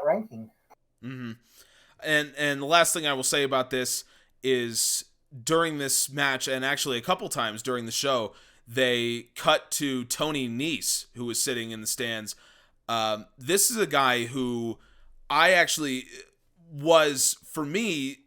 ranking. Mm-hmm. And the last thing I will say about this is during this match, and actually a couple times during the show, they cut to Tony Nese, who was sitting in the stands. This is a guy who I actually for me,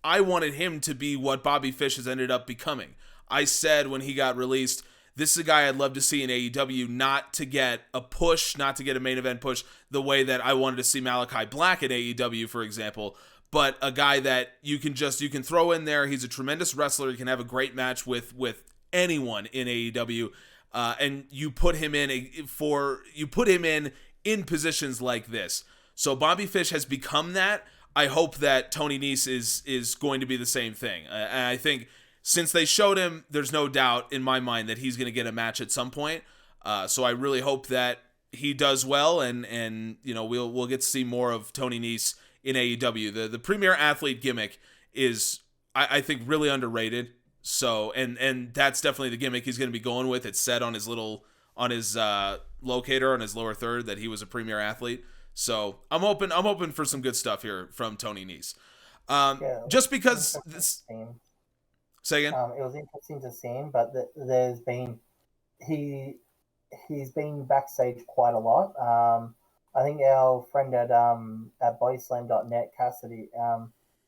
I wanted him to be what Bobby Fish has ended up becoming. I said when he got released, this is a guy I'd love to see in AEW, not to get a push, not to get a main event push the way that I wanted to see Malakai Black in AEW, for example, but a guy that you can throw in there. He's a tremendous wrestler. He can have a great match with anyone in AEW, and you put him in positions like this. So Bobby Fish has become that. I hope that Tony Nese is going to be the same thing. And I think since they showed him, there's no doubt in my mind that he's going to get a match at some point. So I really hope that he does well, and we'll get to see more of Tony Nese in AEW. The Premier Athlete gimmick is, I think, really underrated. So and that's definitely the gimmick he's going to be going with. It's said on his locator on his lower third that he was a Premier Athlete. So I'm open for some good stuff here from Tony Nese. Just because this. Say again. It was interesting to see him, but there's been he's been backstage quite a lot. I think our friend at bodyslam.net, Cassidy,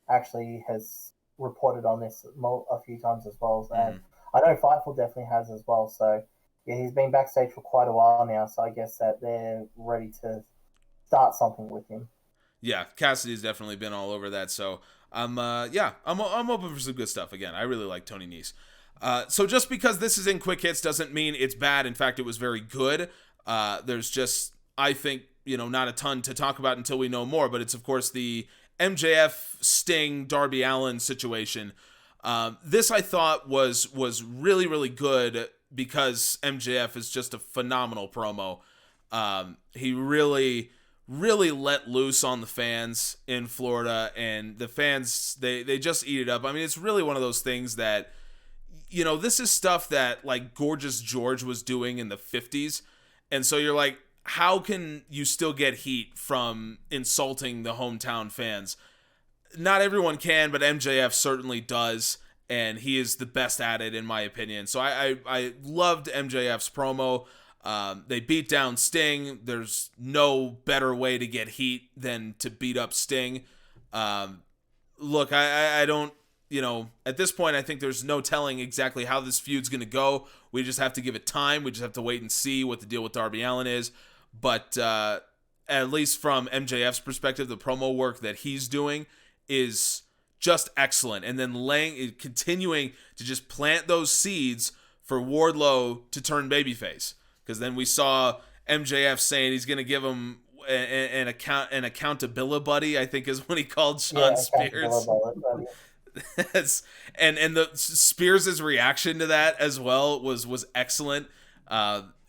actually has reported on this a few times as well. And I know Fightful definitely has as well. So yeah, he's been backstage for quite a while now. So I guess that they're ready to start something with him. Yeah, Cassidy's definitely been all over that. So I'm open for some good stuff. Again, I really like Tony Nese. So just because this is in quick hits doesn't mean it's bad. In fact, it was very good. There's just, I think, not a ton to talk about until we know more, but it's of course the MJF Sting Darby Allin situation. This I thought was really, really good because MJF is just a phenomenal promo. He really let loose on the fans in Florida, and the fans, they just eat it up. I mean, it's really one of those things that, this is stuff that like Gorgeous George was doing in the 50s. And so you're like, how can you still get heat from insulting the hometown fans? Not everyone can, but MJF certainly does, and he is the best at it, in my opinion. So I loved MJF's promo. They beat down Sting. There's no better way to get heat than to beat up Sting. Look, I don't, at this point, I think there's no telling exactly how this feud's going to go. We just have to give it time. We just have to wait and see what the deal with Darby Allin is. But at least from MJF's perspective, the promo work that he's doing is just excellent. And then continuing to just plant those seeds for Wardlow to turn babyface. Because then we saw MJF saying he's going to give him an accountability buddy, I think is what he called Sean Spears. and the Spears' reaction to that as well was excellent.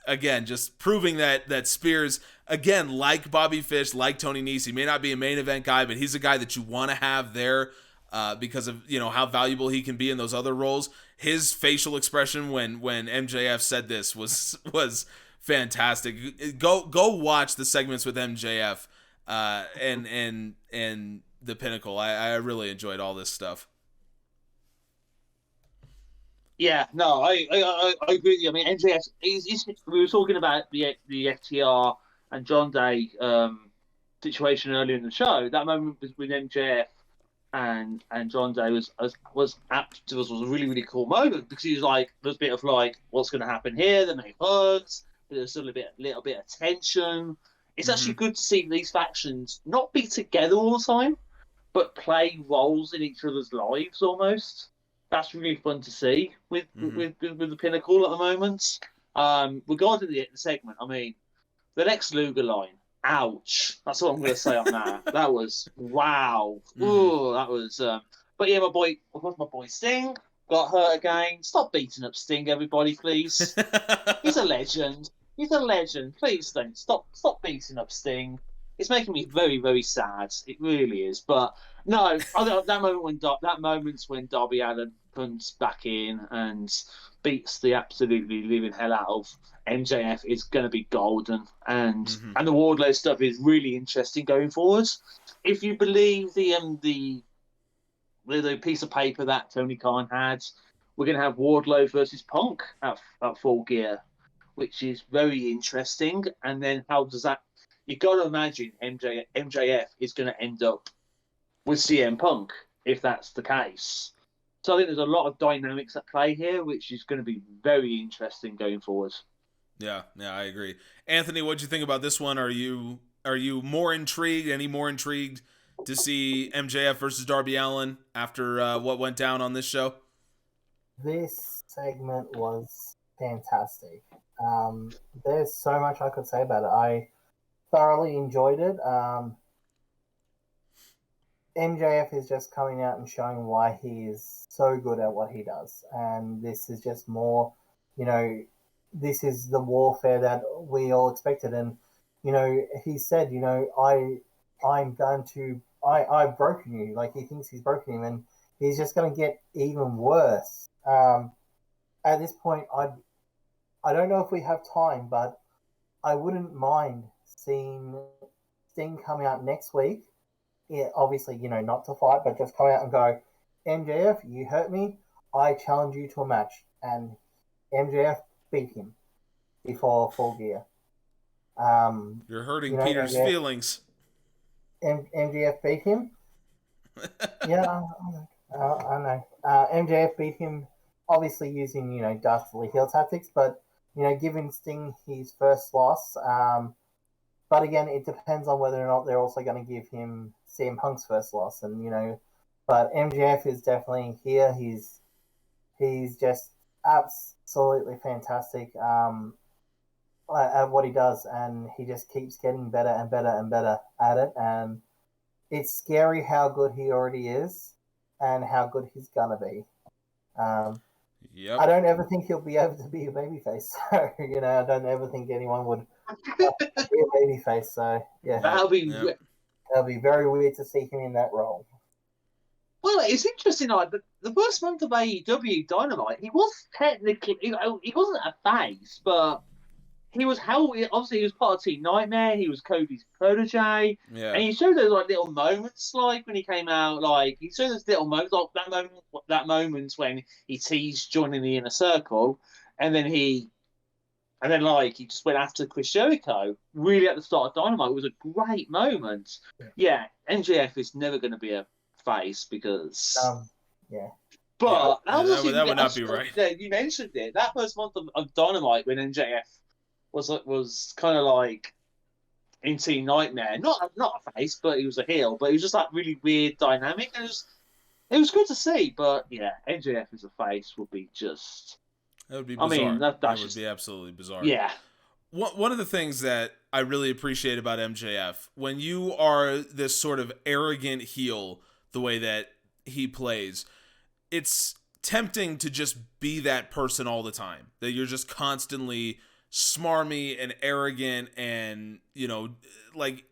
again, just proving that Spears, again, like Bobby Fish, like Tony Nese, he may not be a main event guy, but he's a guy that you want to have there because of, you know, how valuable he can be in those other roles. His facial expression when MJF said this was fantastic. Go watch the segments with MJF and the Pinnacle. I really enjoyed all this stuff. Yeah, no, I agree with you. I mean, MJF, we were talking about the FTR and John Day situation earlier in the show. That moment with MJF and John Day was a really, really cool moment because he was like, there's a bit of like, what's going to happen here? Then they hugs. There's still a little bit of tension. It's actually good to see these factions not be together all the time, but play roles in each other's lives almost. That's really fun to see with the Pinnacle at the moment. Regarding the segment, I mean, the Lex Luger line, ouch. That's what I'm going to say on that. That was, wow. Ooh, that was... but yeah, my boy Sting got hurt again. Stop beating up Sting, everybody, please. He's a legend. Please don't. Stop beating up Sting. It's making me very, very sad. It really is. But no, that moment when Darby Allin comes back in and beats the absolutely living hell out of MJF is going to be golden. And the Wardlow stuff is really interesting going forward. If you believe the piece of paper that Tony Khan had, we're going to have Wardlow versus Punk at Full Gear, which is very interesting. And then how does that... You've got to imagine MJF is going to end up with CM Punk if that's the case. So I think there's a lot of dynamics at play here, which is going to be very interesting going forward. Yeah, I agree. Anthony, what'd you think about this one? Are you more intrigued? Any more intrigued to see MJF versus Darby Allin after what went down on this show? This segment was fantastic. There's so much I could say about it. I thoroughly enjoyed it. MJF is just coming out and showing why he is so good at what he does. And this is just more, this is the warfare that we all expected. And, he said, I've broken you. Like, he thinks he's broken him, and he's just going to get even worse. At this point, I don't know if we have time, but I wouldn't mind seeing Sting come out next week. Yeah, obviously, not to fight, but just come out and go, MJF, you hurt me. I challenge you to a match. And MJF beat him before Full Gear. You're hurting Peter's feelings. MJF beat him. Yeah, I know. MJF beat him, obviously using, dastardly heel tactics, but, giving Sting his first loss. But again, it depends on whether or not they're also going to give him CM Punk's first loss. And, but MJF is definitely here. He's just absolutely fantastic at what he does. And he just keeps getting better and better and better at it. And it's scary how good he already is and how good he's going to be. Yep. I don't ever think he'll be able to be a babyface. So, I don't ever think anyone would be a babyface. So, yeah. That'll be very weird to see him in that role. Well, it's interesting, like, the first month of AEW Dynamite, he was technically, he wasn't a face, but he was obviously he was part of Team Nightmare, he was Cody's protege, and he showed those like little moments, like when he came out, like he showed those little moments, like that moment when he teased joining the Inner Circle, and then he just went after Chris Jericho. Really, at the start of Dynamite, it was a great moment. Yeah, MJF is never going to be a face because. But that would not be right. Yeah, you mentioned it. That first month of Dynamite when MJF was kind of like in Team Nightmare, not a face, but he was a heel. But it was just that really weird dynamic, and it was good to see. But yeah, MJF as a face would be just. That would be bizarre. I mean, that would be absolutely bizarre. Yeah. One of the things that I really appreciate about MJF, when you are this sort of arrogant heel, the way that he plays, it's tempting to just be that person all the time. That you're just constantly smarmy and arrogant and, like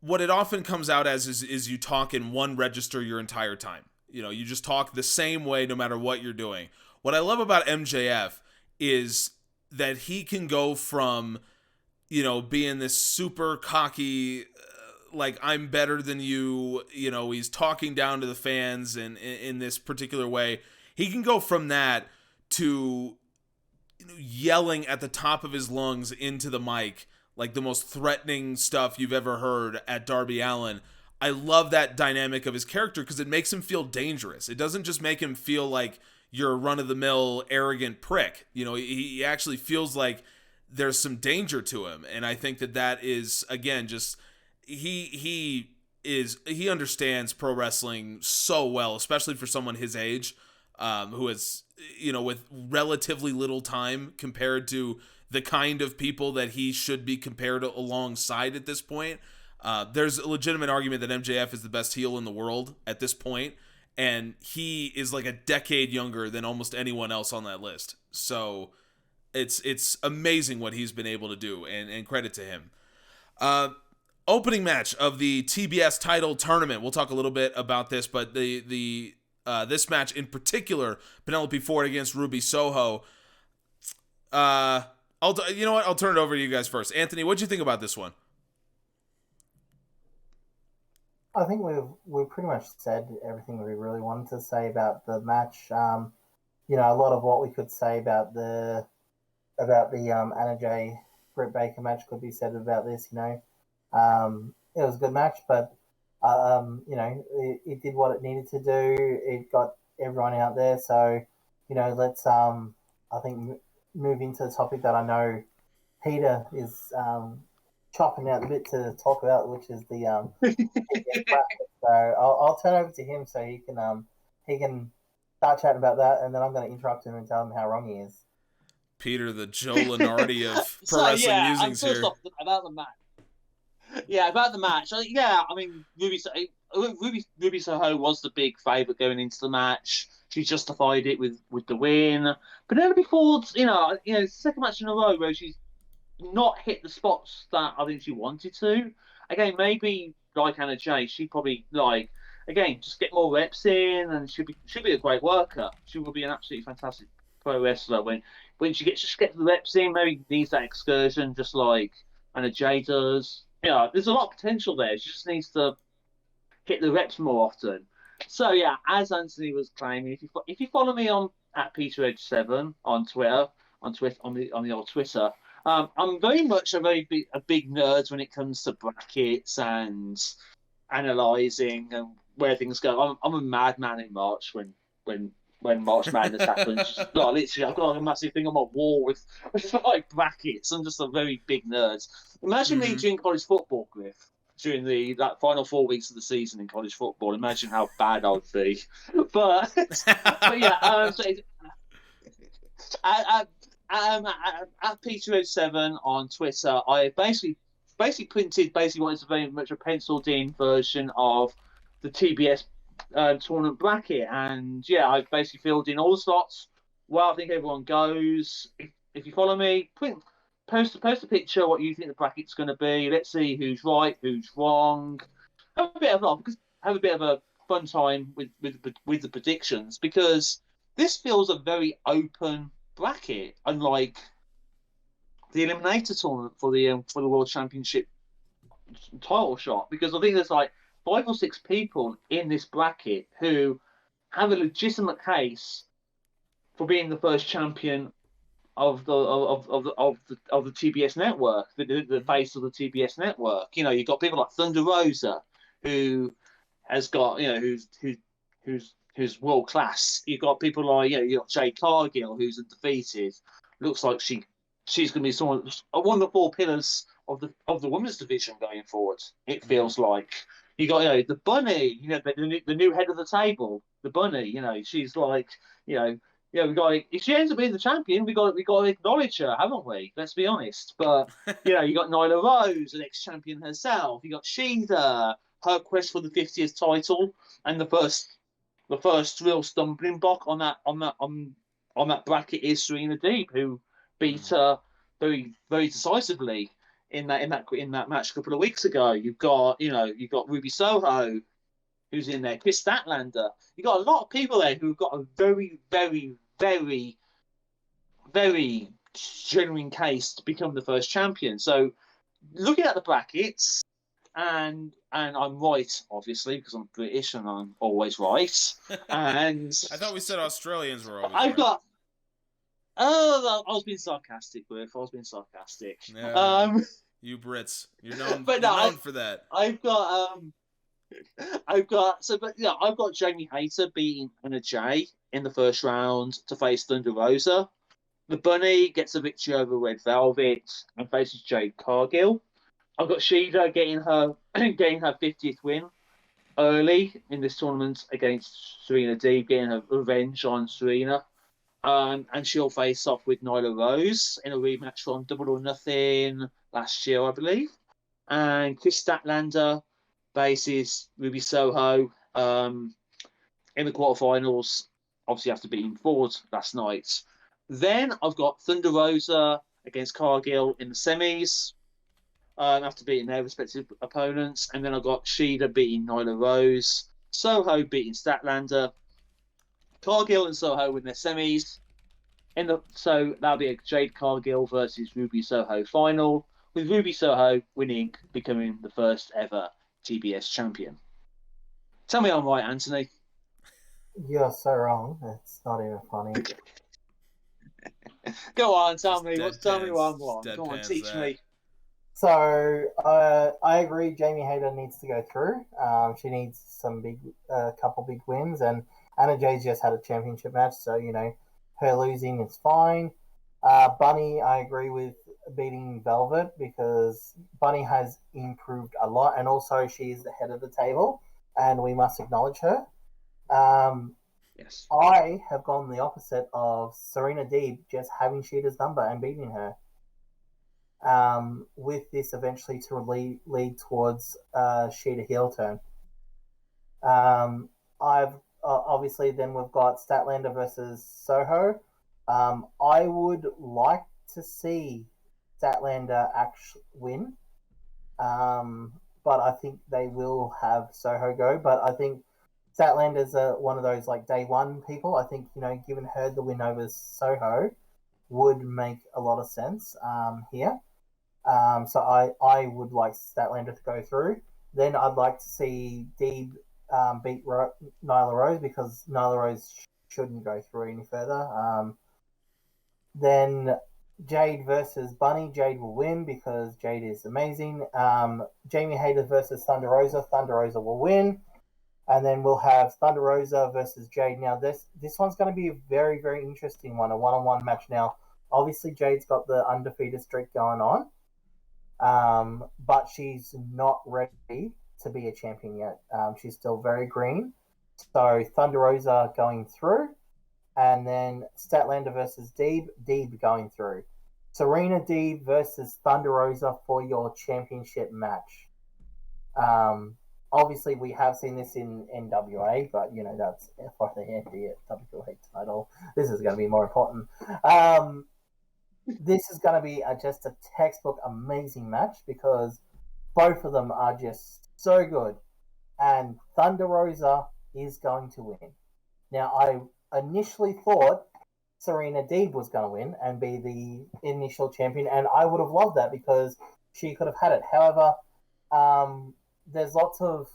what it often comes out as is you talk in one register your entire time. You just talk the same way no matter what you're doing. What I love about MJF is that he can go from, being this super cocky, like I'm better than you, he's talking down to the fans and in this particular way. He can go from that to yelling at the top of his lungs into the mic, like the most threatening stuff you've ever heard at Darby Allin. I love that dynamic of his character because it makes him feel dangerous. It doesn't just make him feel like you're a run-of-the-mill arrogant prick. He actually feels like there's some danger to him. And I think that is, again, just he understands pro wrestling so well, especially for someone his age, who is, with relatively little time compared to the kind of people that he should be compared alongside at this point. There's a legitimate argument that MJF is the best heel in the world at this point, and he is like a decade younger than almost anyone else on that list. So it's amazing what he's been able to do, and credit to him. Opening match of the TBS title tournament. We'll talk a little bit about this, but this match in particular, Penelope Ford against Ruby Soho. I'll turn it over to you guys first. Anthony, what'd you think about this one? I think we've pretty much said everything we really wanted to say about the match. A lot of what we could say about the Andrade Britt Baker match could be said about this. It was a good match, but it did what it needed to do. It got everyone out there. So, let's I think move into the topic that I know Peter is chopping out the bit to talk about, which is the so I'll turn over to him so he can start chatting about that, and then I'm going to interrupt him and tell him how wrong he is. Peter, the Joe Lenardi of pro wrestling musings here. First off, about the match. Yeah, about the match. I mean, Ruby Soho was the big favourite going into the match. She justified it with the win. Penelope Ford's, second match in a row where she's not hit the spots that I think she wanted to. Again, maybe like Anna Jay, she probably just get more reps in, and she'll be a great worker. She will be an absolutely fantastic pro wrestler when she gets the reps in. Maybe needs that excursion, just like Anna Jay does. There's a lot of potential there. She just needs to hit the reps more often. So yeah, as Anthony was claiming, if you follow me on at PeterEdge7 on Twitter, on the old Twitter. I'm very much a big nerd when it comes to brackets and analysing and where things go. I'm a madman in March when March Madness happens. Literally, I've got a massive thing on my wall with like brackets. I'm just a very big nerd. Imagine me during college football, Griff, during the final 4 weeks of the season in college football. Imagine how bad I would be. But yeah, at Peter07 on Twitter, I basically printed what is very much a penciled in version of the TBS tournament bracket, and yeah, I basically filled in all the slots where I think everyone goes. If you follow me, post a picture what you think the bracket's going to be. Let's see who's right, who's wrong. Have a bit of a fun time with the predictions, because this feels a very open bracket, unlike the Eliminator tournament for the World Championship title shot, because I think there's like 5 or 6 people in this bracket who have a legitimate case for being the first champion of the TBS network, the face of the TBS network. You've got people like Thunder Rosa, who has got who's world class. You've got people like you've got Jade Cargill, who's undefeated. Looks like she's going to be one of the 4 pillars of the women's division going forward. It feels like you got the Bunny, the new head of the table, the Bunny. She's like we got, if she ends up being the champion, we got to acknowledge her, haven't we? Let's be honest. But you got Nyla Rose, an ex-champion herself. You got Shida, her quest for the 50th title, and the first real stumbling block on that bracket is Serena Deeb, who beat the very, very decisively in that match a couple of weeks ago. You've got Ruby Soho, who's in there, Chris Statlander. You've got a lot of people there who've got a very, very, very, very genuine case to become the first champion. So looking at the brackets, and I'm right, obviously, because I'm British and I'm always right. And I thought we said Australians were always I've right. got. Oh, I was being sarcastic, Griff. I was being sarcastic. Yeah, you Brits, you're known for that. I've got Jamie Hayter beating Anna Jay in the first round to face Thunder Rosa. The Bunny gets a victory over Red Velvet and faces Jade Cargill. I've got Shida getting her 50th win early in this tournament against Serena Deeb, getting her revenge on Serena. And she'll face off with Nyla Rose in a rematch from Double or Nothing last year, I believe. And Chris Statlander faces Ruby Soho in the quarterfinals, obviously after beating Ford last night. Then I've got Thunder Rosa against Cargill in the semis, after beating their respective opponents. And then I've got Shida beating Nyla Rose, Soho beating Statlander, Cargill and Soho win their semis. So that'll be a Jade Cargill versus Ruby Soho final, with Ruby Soho winning, becoming the first ever TBS champion. Tell me I'm right, Anthony. You're so wrong. It's not even funny. Go on, tell me what I'm wrong. Go on, teach me. So I agree. Jamie Hayter needs to go through. She needs some couple big wins, and Anna Jay's just had a championship match, so her losing is fine. Bunny, I agree with beating Velvet because Bunny has improved a lot, and also she is the head of the table, and we must acknowledge her. Yes. I have gone the opposite of Serena Deeb just having Shida's number and beating her. With this eventually to lead towards Shida heel turn. Obviously then we've got Statlander versus Soho. I would like to see Statlander actually win, but I think they will have Soho go. But I think Statlander's one of those like day one people. I think giving her the win over Soho would make a lot of sense here. So I would like Statlander to go through. Then I'd like to see Deeb beat Nyla Rose because Nyla Rose shouldn't go through any further. Then Jade versus Bunny. Jade will win because Jade is amazing. Jamie Hayter versus Thunder Rosa. Thunder Rosa will win. And then we'll have Thunder Rosa versus Jade. Now this one's going to be a very, very interesting one, a one-on-one match. Now, obviously Jade's got the undefeated streak going on. But she's not ready to be a champion yet. She's still very green. So Thunder Rosa going through, and then Statlander versus Deeb going through. Serena Deeb versus Thunder Rosa for your championship match. Obviously we have seen this in NWA, but that's for the NWA title. This is going to be more important. This is going to be just a textbook amazing match because both of them are just so good. And Thunder Rosa is going to win. Now, I initially thought Serena Deeb was going to win and be the initial champion, and I would have loved that because she could have had it. However, there's lots of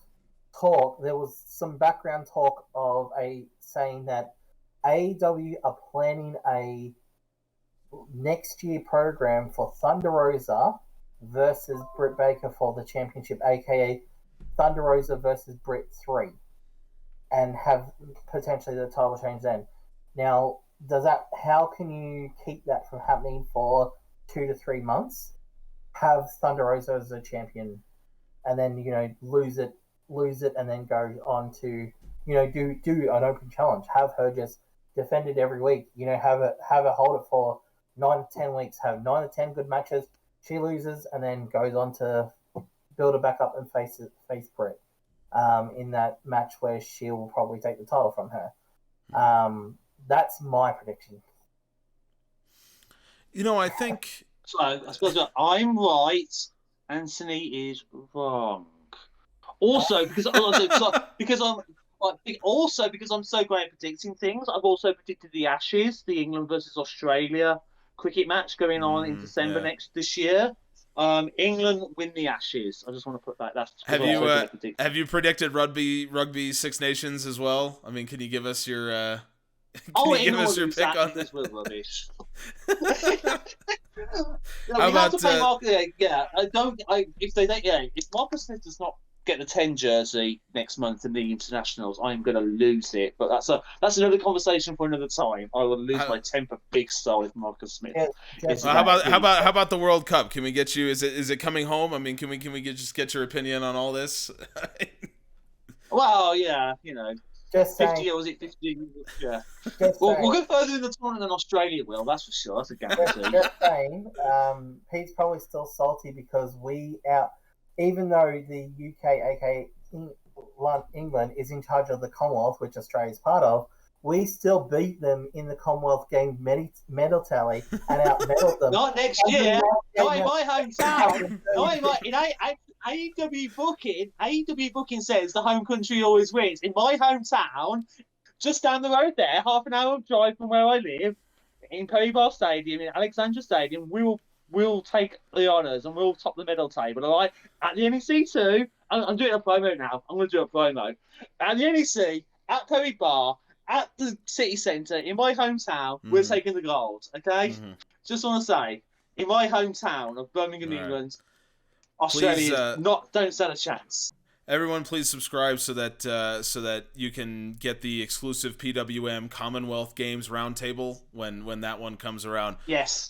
talk. There was some background talk of saying that AEW are planning a next year program for Thunder Rosa versus Britt Baker for the championship, aka Thunder Rosa versus Britt 3, and have potentially the title change then. Now, how can you keep that from happening for 2 to 3 months? Have Thunder Rosa as a champion, and then lose it, and then go on to do an open challenge. Have her just defend it every week. Have her hold it for 9 to 10 weeks, have 9 to 10 good matches. She loses and then goes on to build her back up and face Britt in that match where she will probably take the title from her. That's my prediction. I think So I suppose I'm right. Anthony is wrong. Also, because I'm so great at predicting things, I've also predicted the Ashes, the England versus Australia cricket match going on in December this year. England win the Ashes. I just want to put that. That's have you predicted rugby Six Nations as well? I mean, can you give us your pick on this? Rubbish. How about if Marcus Smith does not get the 10 jersey next month in the internationals, I'm going to lose it. But that's another conversation for another time. I will lose my temper big style with Marcus Smith. How about the World Cup? Can we get you? Is it coming home? I mean, can we just get your opinion on all this? Well, yeah, you know. Just 50 saying. or was it 50? Yeah. We'll go further in the tournament than Australia will, that's for sure. That's a guarantee. Just saying, Pete's probably still salty because even though the UK, aka England, is in charge of the Commonwealth, which Australia is part of, we still beat them in the Commonwealth Games medal tally and out-medaled them. Not next year. Not in my hometown. AEW booking says the home country always wins. In my hometown, just down the road there, half an hour drive from where I live, in Perry-Barr Stadium, in Alexandra Stadium, we'll take the honours and we'll top the medal table. All right? At the NEC too, I'm doing a promo now. I'm going to do a promo. At the NEC, at Perry-Barr, at the city centre, in my hometown, we're taking the gold. Okay? Just want to say, in my hometown of Birmingham, England, Australia don't stand a chance. Everyone, please subscribe so that you can get the exclusive PWM Commonwealth Games Roundtable when that one comes around. Yes.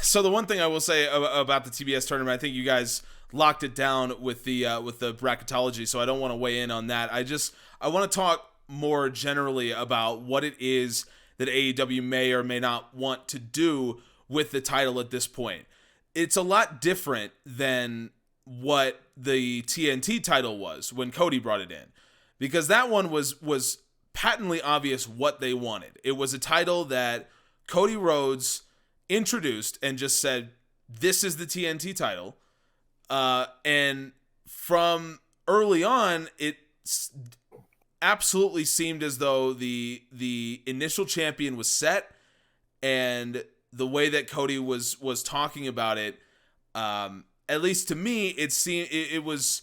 So the one thing I will say about the TBS tournament, I think you guys locked it down with the bracketology, so I don't want to weigh in on that. I want to talk more generally about what it is that AEW may or may not want to do with the title at this point. It's a lot different than what the TNT title was when Cody brought it in, because that one was patently obvious what they wanted. It was a title that Cody Rhodes introduced and just said, this is the TNT title. And from early on, it absolutely seemed as though the initial champion was set, and the way that Cody was talking about it, at least to me, it seemed it was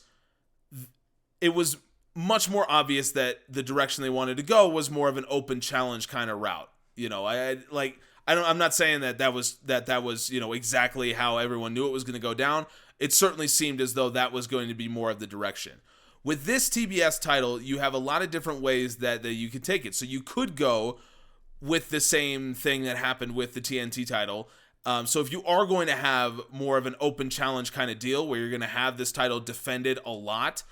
much more obvious that the direction they wanted to go was more of an open challenge kind of route. You know, I'm not saying that was exactly how everyone knew it was going to go down. It certainly seemed as though that was going to be more of the direction. With this TBS title, you have a lot of different ways that you could take it. So you could go with the same thing that happened with the TNT title. So if you are going to have more of an open challenge kind of deal where you're going to have this title defended a lot,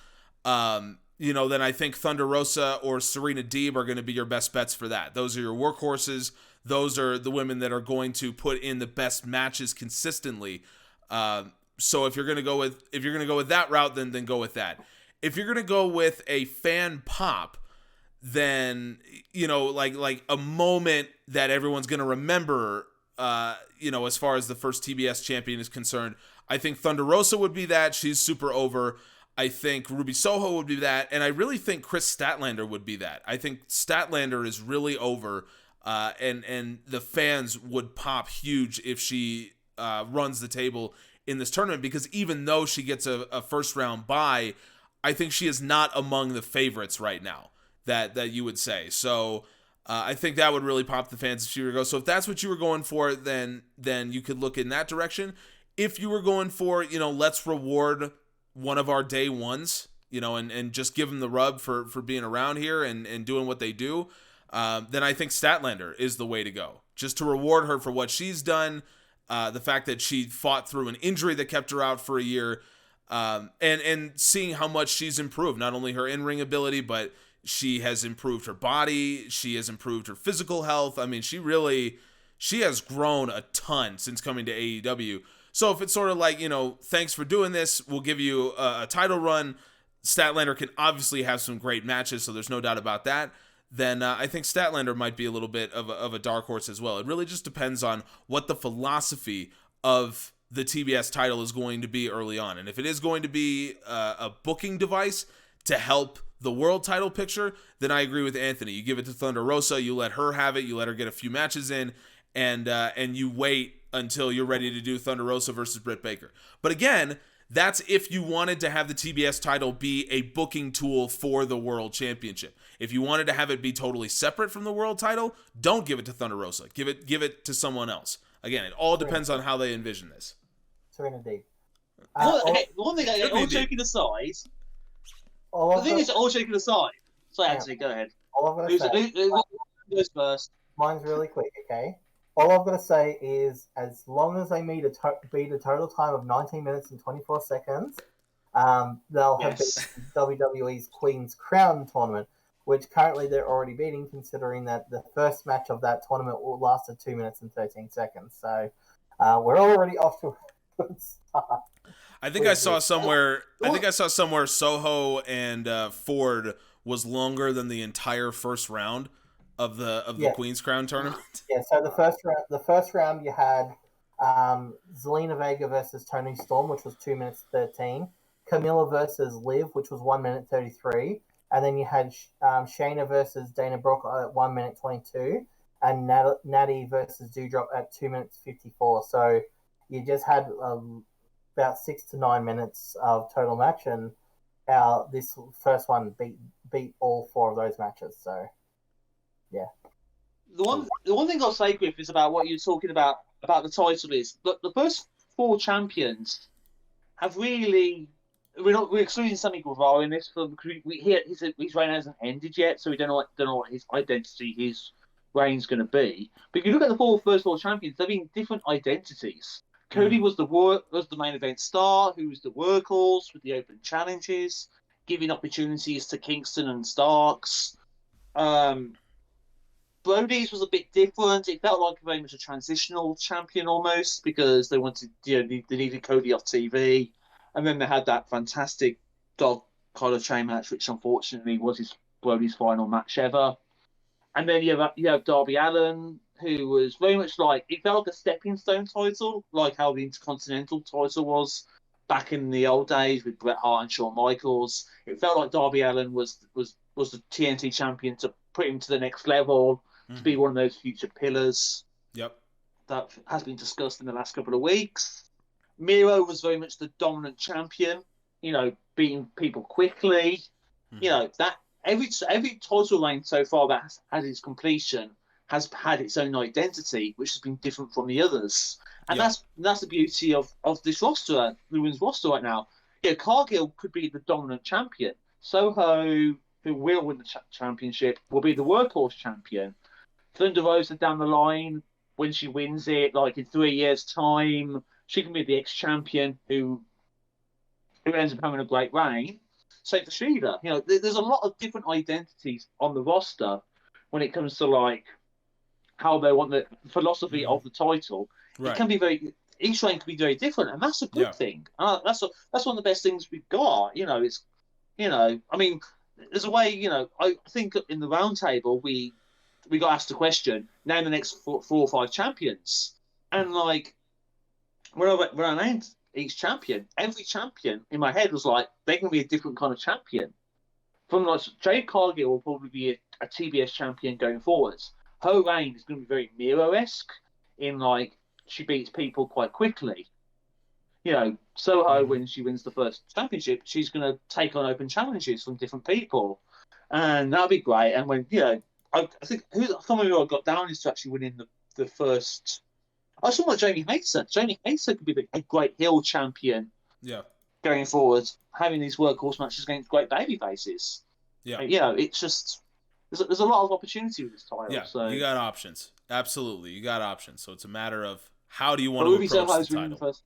then I think Thunder Rosa or Serena Deeb are going to be your best bets for that. Those are your workhorses. Those are the women that are going to put in the best matches consistently. So if you're going to go with that route, then go with that. If you're going to go with a fan pop, then like a moment that everyone's going to remember, as far as the first TBS champion is concerned, I think Thunder Rosa would be that. She's super over. I think Ruby Soho would be that, and I really think Chris Statlander would be that. I think Statlander is really over, and the fans would pop huge if she runs the table in this tournament, because even though she gets a first round bye, I think she is not among the favorites right now that you would say. So I think that would really pop the fans if she were to go. So if that's what you were going for, then you could look in that direction. If you were going for, let's reward one of our day ones, and just give them the rub for being around here and doing what they do, then I think Statlander is the way to go. Just to reward her for what she's done, the fact that she fought through an injury that kept her out for a year, and seeing how much she's improved, not only her in-ring ability, but she has improved her body, she has improved her physical health. I mean, she has grown a ton since coming to AEW. So if it's sort of like, thanks for doing this, we'll give you a title run. Statlander can obviously have some great matches, so there's no doubt about that. Then I think Statlander might be a little bit of a dark horse as well. It really just depends on what the philosophy of the TBS title is going to be early on. And if it is going to be a booking device to help the world title picture, then I agree with Anthony. You give it to Thunder Rosa, you let her have it, you let her get a few matches in, and you wait until you're ready to do Thunder Rosa versus Britt Baker. But again, that's if you wanted to have the TBS title be a booking tool for the World Championship. If you wanted to have it be totally separate from the world title, don't give it to Thunder Rosa. Give it to someone else. Again, it all depends on how they envision this. Serena Deep. One thing, all joking aside, Sorry, Anthony, go ahead. All I'm going to say... Who goes first? Mine's really quick, okay? All I've got to say is, as long as they beat a total time of 19 minutes and 24 seconds, they'll have beaten WWE's Queen's Crown tournament, which currently they're already beating, considering that the first match of that tournament lasted 2 minutes and 13 seconds. So we're already off to a good start. I think I saw somewhere Soho and Ford was longer than the entire first round of the Queen's Crown tournament. Yeah, so the first round you had Zelina Vega versus Toni Storm, which was 2 minutes 13. Camilla versus Liv, which was 1 minute 33. And then you had Shayna versus Dana Brooke at 1 minute 22. And Natty versus Doudrop at 2 minutes 54. So you just had about 6 to 9 minutes of total match, and this first one beat all four of those matches. So, yeah. The one thing I'll say, Griff, is about what you're talking about the title is look, the first four champions have really. We're excluding Sammy Guevara in this film because his reign hasn't ended yet, so we don't know what his identity, his reign's going to be. But if you look at the first four champions, they've been different identities. Cody was the main event star, who was the workhorse with the open challenges, giving opportunities to Kingston and Starks. Brody's was a bit different. It felt like very much a transitional champion almost, because they wanted, they needed Cody off TV, and then they had that fantastic dog collar chain match, which unfortunately was Brody's final match ever. And then you have Darby Allin, who was very much like, it felt like a stepping stone title, like how the Intercontinental title was back in the old days with Bret Hart and Shawn Michaels. It felt like Darby Allin was the TNT champion to put him to the next level, to be one of those future pillars. Yep. That has been discussed in the last couple of weeks. Miro was very much the dominant champion, beating people quickly. That every title reign so far that has had its completion has had its own identity, which has been different from the others. And that's the beauty of this roster, the women's roster right now. Cargill could be the dominant champion. Soho, who will win the championship, will be the workhorse champion. Thunder Rosa down the line, when she wins it, like in 3 years' time, she can be the ex-champion who ends up having a great reign. Same for Shida. There's a lot of different identities on the roster when it comes to like how they want the philosophy of the title. Right. It can be each reign can be very different, and that's a good thing. That's one of the best things we've got. I mean, there's a way. I think in the round table we got asked a question: name the next four or five champions, and like when I named each champion, every champion in my head was like, they're going to be a different kind of champion. From like Jade Cargill will probably be a TBS champion going forwards. Her reign is going to be very Miro-esque in like she beats people quite quickly. Soho, when she wins the first championship, she's going to take on open challenges from different people, and that'll be great. And when I think some of who I got down is to actually winning the first. I saw like Jamie Hayter. Jamie Hayter could be a great heel champion. Yeah. Going forward, having these workhorse matches against great baby faces. Yeah. It's just there's a lot of opportunity with this title. Yeah. So you got options. Absolutely, you got options. So it's a matter of how do you want to approach the title.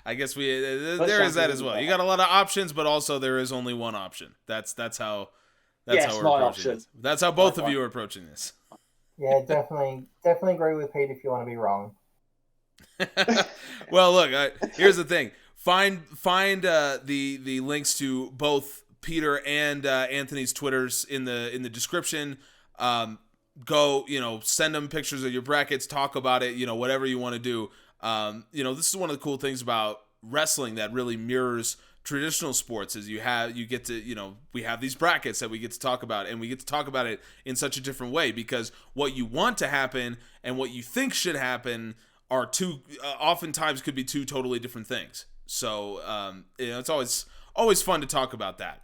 I guess there is that as well. You got a lot of options, but also there is only one option. That's how we're approaching this. That's how both of you are approaching this. Yeah, definitely agree with Pete if you want to be wrong. Well, look, here's the thing. Find the links to both Peter and Anthony's Twitters in the description. go, send them pictures of your brackets, talk about it, whatever you want to do. This is one of the cool things about wrestling that really mirrors traditional sports is we have these brackets that we get to talk about, and we get to talk about it in such a different way, because what you want to happen and what you think should happen are oftentimes could be two totally different things. So, it's always fun to talk about that.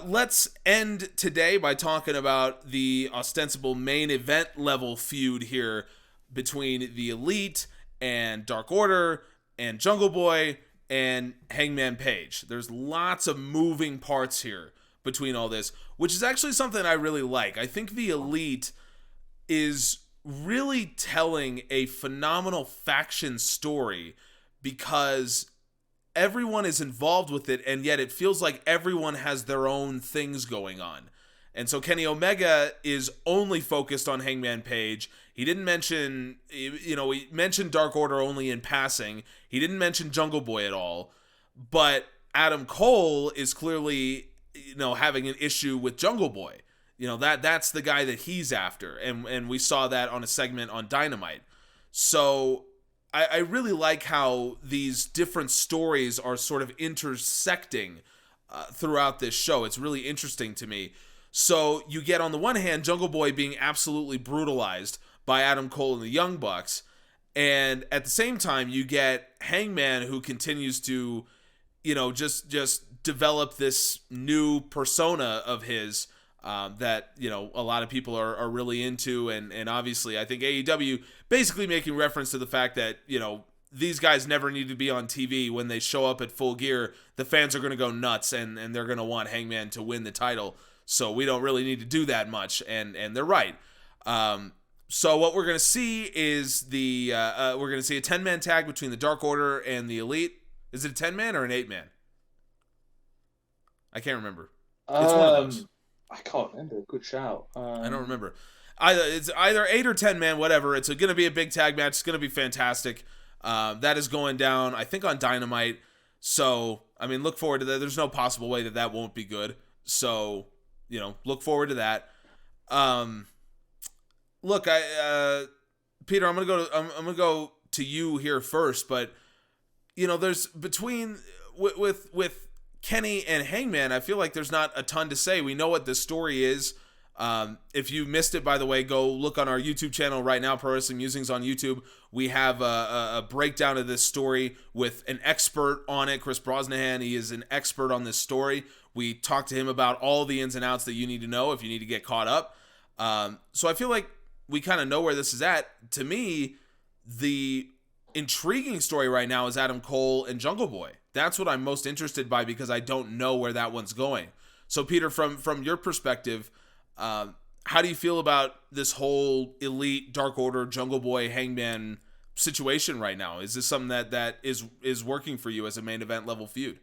Let's end today by talking about the ostensible main event level feud here between the Elite and Dark Order and Jungle Boy and Hangman Page. There's lots of moving parts here between all this, which is actually something I really like. I think the Elite is really telling a phenomenal faction story because everyone is involved with it, and yet it feels like everyone has their own things going on. And so Kenny Omega is only focused on Hangman Page. He didn't mention, he mentioned Dark Order only in passing. He didn't mention Jungle Boy at all. But Adam Cole is clearly, having an issue with Jungle Boy. That's the guy that he's after. And we saw that on a segment on Dynamite. So I really like how these different stories are sort of intersecting throughout this show. It's really interesting to me. So you get, on the one hand, Jungle Boy being absolutely brutalized by Adam Cole and the Young Bucks, and at the same time you get Hangman, who continues to just develop this new persona of his that a lot of people are really into, and obviously I think AEW basically making reference to the fact that these guys never need to be on TV. When they show up at Full Gear, the fans are going to go nuts, and they're going to want Hangman to win the title. So we don't really need to do that much, and they're right. So what we're going to see is we're going to see a 10-man tag between the Dark Order and the Elite. Is it a 10-man or an 8-man? I can't remember. It's one of those. I can't remember. Good shout. I don't remember. It's either 8 or 10-man, whatever. It's going to be a big tag match. It's going to be fantastic. That is going down, I think, on Dynamite. So, look forward to that. There's no possible way that won't be good. So, look forward to that. Look, Peter, I'm gonna go to you here first, but there's between with Kenny and Hangman, I feel like there's not a ton to say. We know what this story is. If you missed it, by the way, go look on our YouTube channel right now, Pro Wrestling Musings on YouTube. We have a breakdown of this story with an expert on it, Chris Brosnahan. He is an expert on this story. We talked to him about all the ins and outs that you need to know if you need to get caught up. So I feel like we kind of know where this is at. To me, the intriguing story right now is Adam Cole and Jungle Boy. That's what I'm most interested by, because I don't know where that one's going. So Peter, from your perspective, how do you feel about this whole Elite, Dark Order, Jungle Boy, Hangman situation right now? Is this something that is working for you as a main event level feud?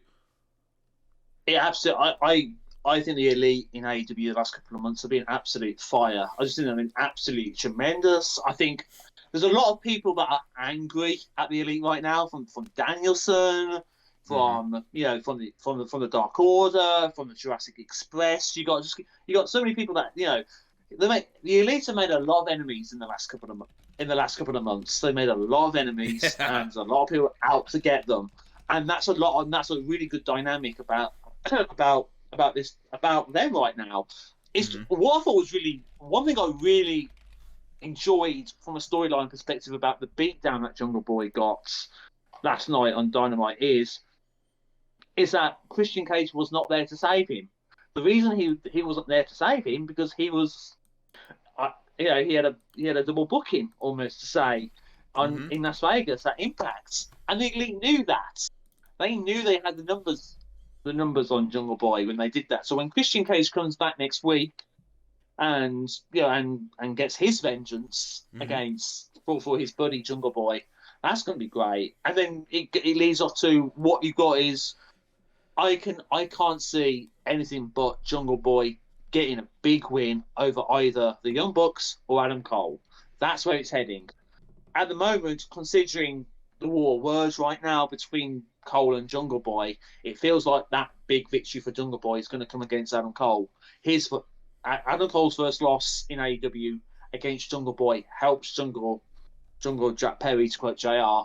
Yeah, absolutely. I think the Elite in AEW the last couple of months have been absolute fire. I just think they've been absolutely tremendous. I think there's a lot of people that are angry at the Elite right now, from Danielson, from the Dark Order, from the Jurassic Express. You got so many people that the Elite have made a lot of enemies in the last couple of months. They made a lot of enemies, and there's a lot of people out to get them, and that's a really good dynamic about them right now. It's what I thought was one thing I really enjoyed from a storyline perspective about the beatdown that Jungle Boy got last night on Dynamite is that Christian Cage was not there to save him. The reason he wasn't there to save him because he was, he had a double booking almost to say in Las Vegas at Impact, and the Elite knew that. They knew they had the numbers on Jungle Boy when they did that. So when Christian Cage comes back next week and gets his vengeance for his buddy Jungle Boy, that's going to be great. And then it leads off to what you've got is I can't see anything but Jungle Boy getting a big win over either the Young Bucks or Adam Cole. That's where it's heading. At the moment, considering the war of words right now between Cole and Jungle Boy, it feels like that big victory for Jungle Boy is going to come against Adam Cole. Adam Cole's first loss in AEW against Jungle Boy helps Jungle Jack Perry, to quote JR.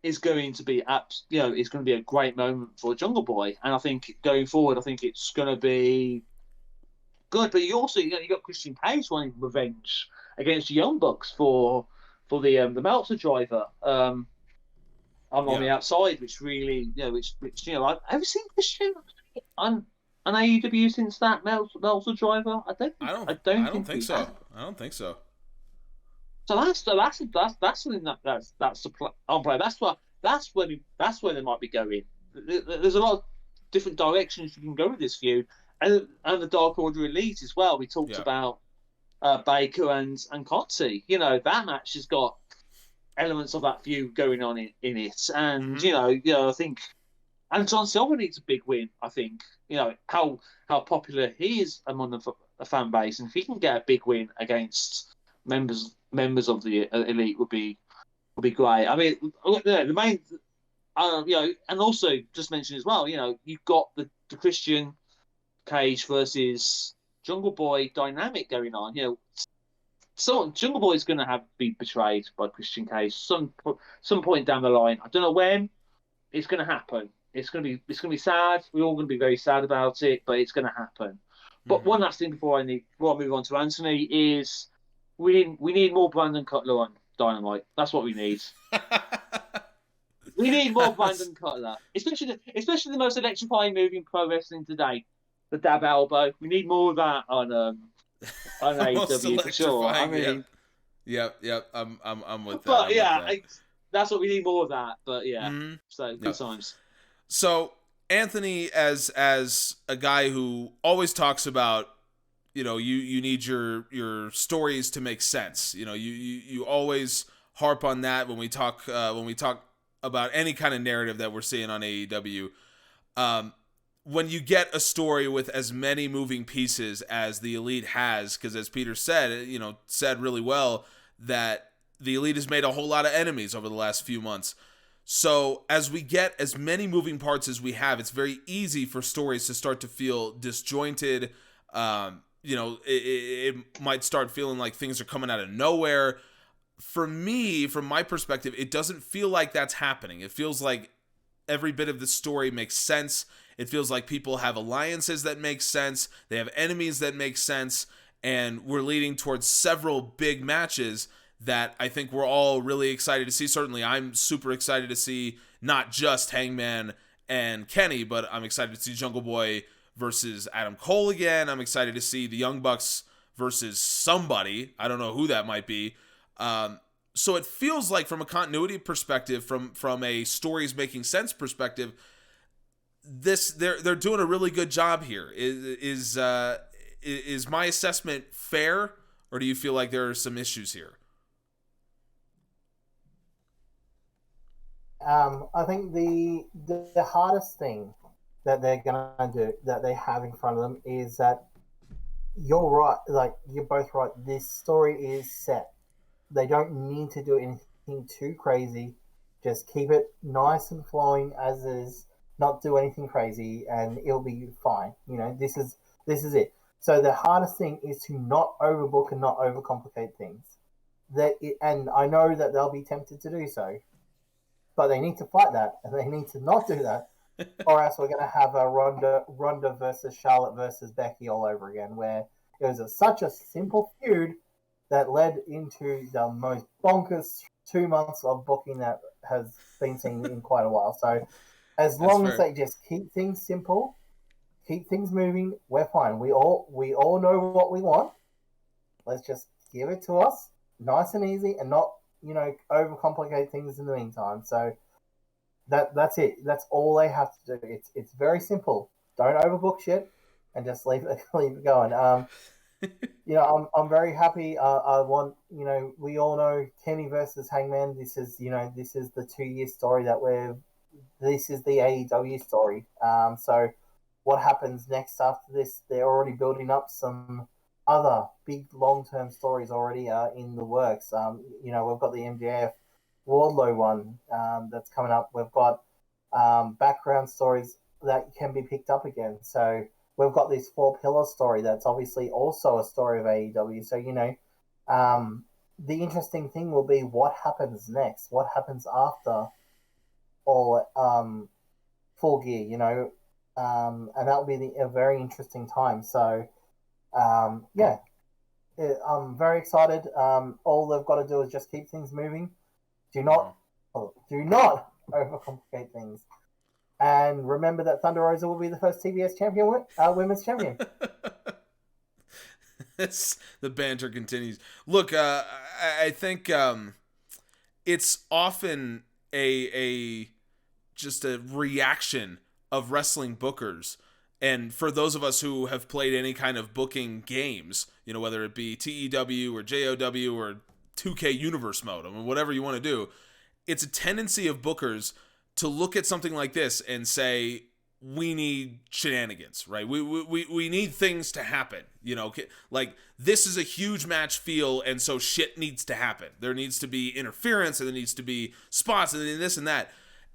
Is going to be it's going to be a great moment for Jungle Boy, and I think going forward, I think it's going to be good. But you also you got Christian Cage wanting revenge against the Young Bucks for the Meltzer driver on the outside, which really which I've ever seen Christian on AEW since that Meltzer driver. I don't think so. I don't think so. So that's something that's on play. That's where they might be going. There's a lot of different directions you can go with this feud, and the Dark Order Elite as well. We talked about Baker and Kotze. That match has got elements of that feud going on in it, and I think, and John Silver needs a big win. I think how popular he is among the fan base, and if he can get a big win against members of the Elite would be great. I mean, the main, and also just mention as well, you've got the Christian Cage versus Jungle Boy dynamic going on. So Jungle Boy is going to be betrayed by Christian Cage some point down the line. I don't know when. It's going to happen. It's going to be sad. We're all going to be very sad about it, but it's going to happen. But one last thing before I move on to Anthony is we need more Brandon Cutler on Dynamite. That's what we need. We need more Brandon Cutler, especially the most electrifying move in pro wrestling today, the dab elbow. We need more of that on AEW for sure. I mean, yep. I'm with that. But that's what we need more of that. But so good times. So Anthony, as a guy who always talks about, you need your stories to make sense. You always harp on that when we talk about any kind of narrative that we're seeing on AEW. When you get a story with as many moving pieces as the Elite has, because as Peter said really well, that the Elite has made a whole lot of enemies over the last few months. So as we get as many moving parts as we have, it's very easy for stories to start to feel disjointed. It might start feeling like things are coming out of nowhere. For me, from my perspective, it doesn't feel like that's happening. It feels like every bit of the story makes sense. It feels like people have alliances that make sense. They have enemies that make sense. And we're leading towards several big matches that I think we're all really excited to see. Certainly, I'm super excited to see not just Hangman and Kenny, but I'm excited to see Jungle Boy versus Adam Cole again. I'm excited to see the Young Bucks versus somebody. I don't know who that might be. So it feels like, from a continuity perspective, from a stories making sense perspective, they're doing a really good job here. Is my assessment fair, or do you feel like there are some issues here? I think the hardest thing that they're gonna do, that they have in front of them, is that you're right. Like, you're both right. This story is set. They don't need to do anything too crazy. Just keep it nice and flowing as is. Not do anything crazy, and it'll be fine. This is it. So the hardest thing is to not overbook and not overcomplicate things. And I know that they'll be tempted to do so, but they need to fight that, and they need to not do that, or else we're going to have a Ronda versus Charlotte versus Becky all over again, where it was such a simple feud that led into the most bonkers 2 months of booking that has been seen in quite a while. So as long as they just keep things simple, keep things moving, we're fine. We all know what we want. Let's just give it to us, nice and easy, and not overcomplicate things in the meantime. So that's it. That's all they have to do. It's very simple. Don't overbook shit, and just leave it going. I'm very happy. I want, we all know Kenny versus Hangman. This is the 2-year story this is the AEW story. So what happens next after this? They're already building up some other big long-term stories already in the works. We've got the MJF Wardlow one that's coming up. We've got background stories that can be picked up again. So we've got this four pillar story that's obviously also a story of AEW. So, the interesting thing will be what happens next. What happens after all Full Gear, and that'll be a very interesting time. So, I'm very excited. All they've got to do is just keep things moving. Do not overcomplicate things. And remember that Thunder Rosa will be the first TBS champion, women's champion. The banter continues. Look, I think it's often just a reaction of wrestling bookers. And for those of us who have played any kind of booking games, whether it be TEW or JOW or 2K Universe mode, whatever you want to do, it's a tendency of bookers to look at something like this and say, we need shenanigans, right? We need things to happen, like this is a huge match feel, and so shit needs to happen. There needs to be interference, and there needs to be spots, and this and that.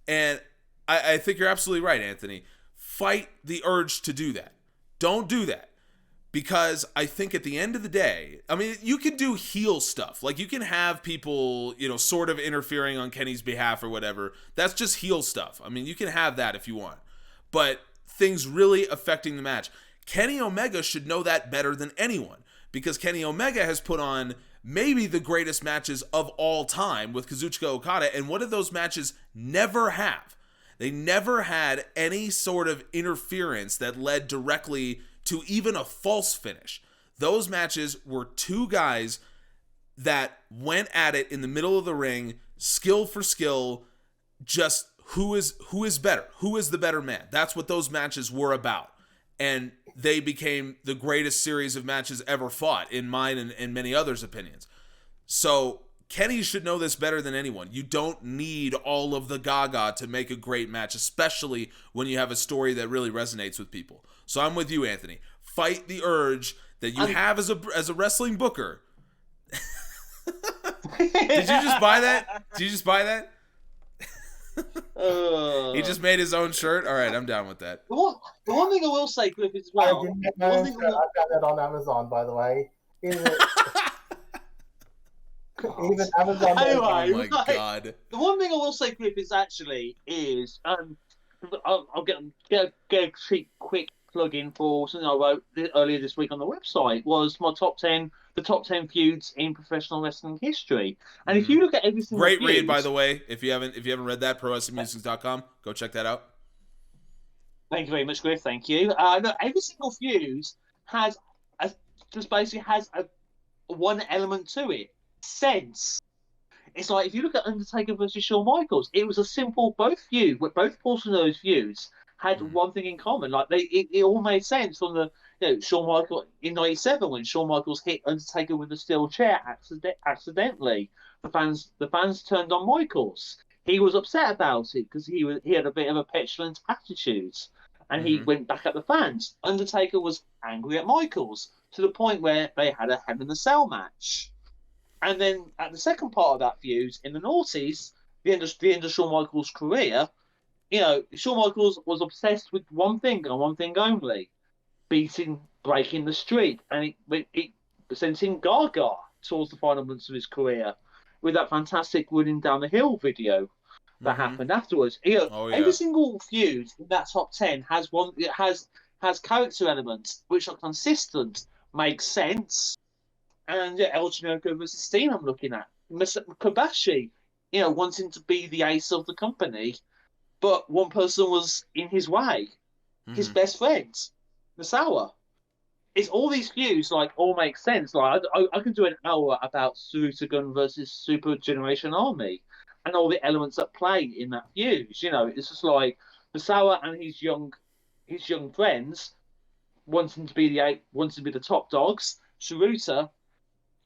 And I think you're absolutely right, Anthony. Fight the urge to do that. Don't do that. Because I think at the end of the day, you can do heel stuff. Like, you can have people, sort of interfering on Kenny's behalf or whatever. That's just heel stuff. You can have that if you want. But things really affecting the match. Kenny Omega should know that better than anyone. Because Kenny Omega has put on maybe the greatest matches of all time with Kazuchika Okada. And what did those matches never have? They never had any sort of interference that led directly to even a false finish. Those matches were two guys that went at it in the middle of the ring, skill for skill, just who is better, who is the better man. That's what those matches were about. And they became the greatest series of matches ever fought, in mine and many others' opinions. So Kenny should know this better than anyone. You don't need all of the gaga to make a great match, especially when you have a story that really resonates with people. So I'm with you, Anthony. Fight the urge that you have as a wrestling booker. Did you just buy that? He just made his own shirt? All right, I'm down with that. The one thing I will say, Cliff, as well. I got that on Amazon, by the way. Even Amazon. Anyway, oh my God. The one thing I will say, Cliff, is I'll get a quick plug in for something I wrote earlier this week on the website. Was my the top 10 feuds in professional wrestling history. And if you look at every single great read, by the way. If you haven't read that, ProWrestlingMusings.com, go check that out. Thank you very much, Griff. Thank you. No, every single feud has one element to it. Sense. It's like if you look at Undertaker versus Shawn Michaels, it was a simple both portions of those feuds had one thing in common. Like it all made sense from the Shawn Michaels in '97 when Shawn Michaels hit Undertaker with a steel chair accidentally. The fans turned on Michaels. He was upset about it because he had a bit of a petulant attitude, and he went back at the fans. Undertaker was angry at Michaels to the point where they had a Hell in a Cell match. And then at the second part of that feud, in the noughties, the end of Shawn Michaels' career, Shawn Michaels was obsessed with one thing and one thing only, breaking the streak. And it sent him gaga towards the final months of his career with that fantastic running down the hill video that happened afterwards. Every single feud in that top 10 has character elements which are consistent, make sense. And El Generico versus Steen, I'm looking at. Kobashi, wanting to be the ace of the company, but one person was in his way. His best friend, Misawa. It's all these feuds, all make sense. I can do an hour about Suruta Gun versus Super Generation Army and all the elements that play in that feud. It's just like Misawa and his young friends wanting to be the top dogs. Suruta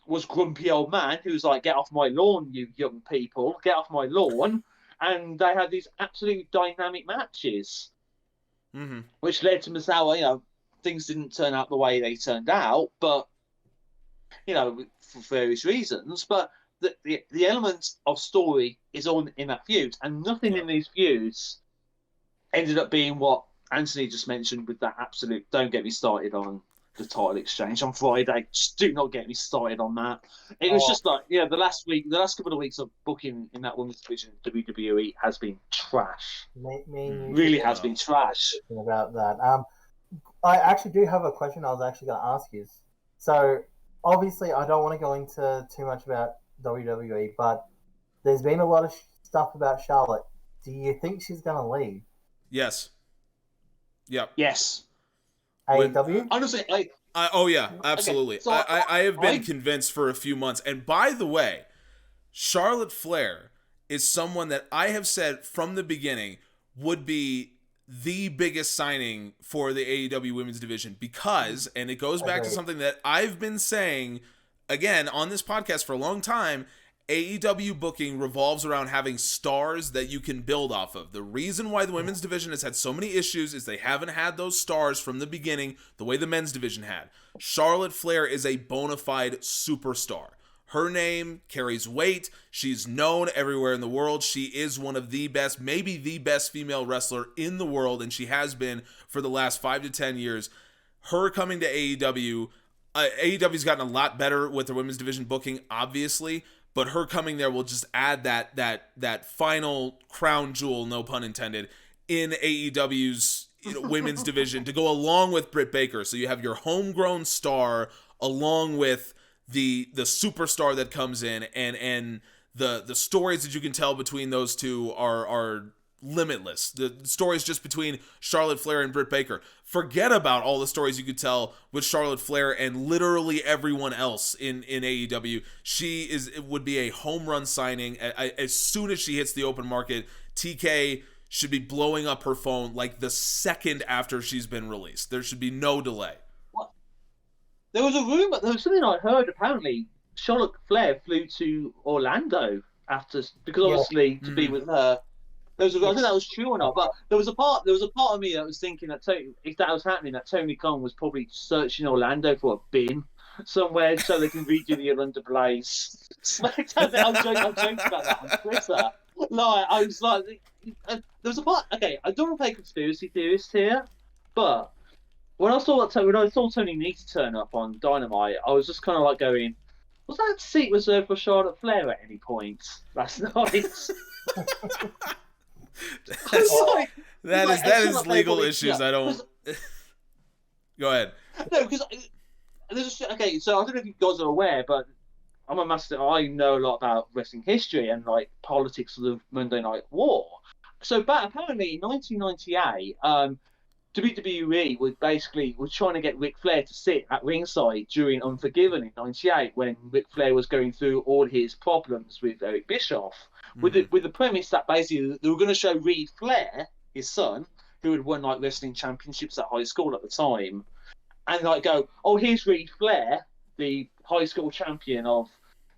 was grumpy old man who's like, get off my lawn, you young people, get off my lawn. And they had these absolute dynamic matches, which led to Misawa, things didn't turn out the way they turned out, but, for various reasons. But the element of story is all in that feud, and nothing in these feuds ended up being what Anthony just mentioned with that absolute, don't get me started on the title exchange on Friday. Just do not get me started on that. It was just like, the last couple of weeks of booking in that women's division, WWE has been trash. Really has been trash. About that. I actually do have a question I was actually going to ask you. So, obviously, I don't want to go into too much about WWE, but there's been a lot of stuff about Charlotte. Do you think she's going to leave? Yes. Yep. Yes. AEW? Honestly, oh yeah, absolutely. Okay, so I have been convinced for a few months. And by the way, Charlotte Flair is someone that I have said from the beginning would be the biggest signing for the AEW women's division because, and it goes back to something that I've been saying again on this podcast for a long time, AEW booking revolves around having stars that you can build off of. The reason why the women's division has had so many issues is they haven't had those stars from the beginning the way the men's division had. Charlotte Flair is a bona fide superstar. Her name carries weight. She's known everywhere in the world. She is one of the best, maybe the best female wrestler in the world, and she has been for the last 5 to 10 years. Her coming to AEW, AEW's gotten a lot better with their women's division booking, obviously, but her coming there will just add that final crown jewel, no pun intended, in AEW's women's division to go along with Britt Baker. So you have your homegrown star along with the superstar that comes in, and the stories that you can tell between those two are limitless. The stories just between Charlotte Flair and Britt Baker. Forget about all the stories you could tell with Charlotte Flair and literally everyone else in AEW. It would be a home run signing. As soon as she hits the open market, TK should be blowing up her phone like the second after she's been released. There should be no delay. There was a rumor. There was something I heard. Apparently, Charlotte Flair flew to Orlando because obviously to be with her. I don't know if that was true or not, but there was a part of me that was thinking that if that was happening, that Tony Khan was probably searching Orlando for a bin somewhere so they can redo the Orlando Blaze. I'm joking about that on Twitter. I was like, there was a part. Okay, I don't want to play conspiracy theorist here, but when I saw Tony Nese turn up on Dynamite, I was just kind of like going, was that seat reserved for Charlotte Flair at any point last night? That is legal issues. I don't. Go ahead. No, because so I don't know if you guys are aware, but I'm a master. I know a lot about wrestling history and like politics of the Monday Night War. So, apparently in 1998, WWE was trying to get Ric Flair to sit at ringside during Unforgiven in '98 when Ric Flair was going through all his problems with Eric Bischoff, with the premise that basically they were going to show Reed Flair, his son, who had won like wrestling championships at high school at the time, and like go, oh, here's Reed Flair, the high school champion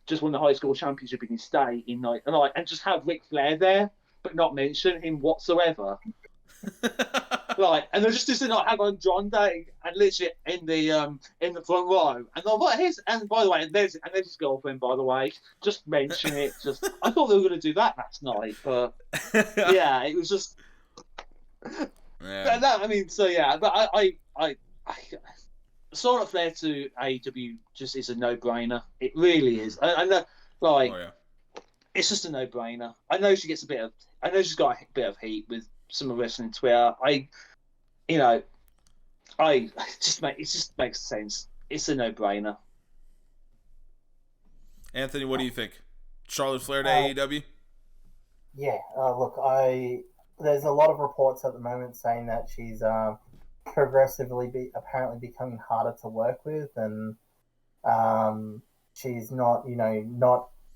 just won the high school championship in his state and just have Ric Flair there, but not mention him whatsoever. And they're just have Andrade and literally in the front row, and by the way, and there's his girlfriend, by the way. Just mention it. I thought they were going to do that last night, but yeah, it was just. Yeah. But I Charlotte Flair to AEW just is a no-brainer. It really is. I know, it's just a no-brainer. I know she's got a bit of heat with some of wrestling Twitter. It just makes sense. It's a no-brainer. Anthony, what do you think? Charlotte Flair to AEW? Yeah, look, there's a lot of reports at the moment saying that she's progressively apparently becoming harder to work with, and she's not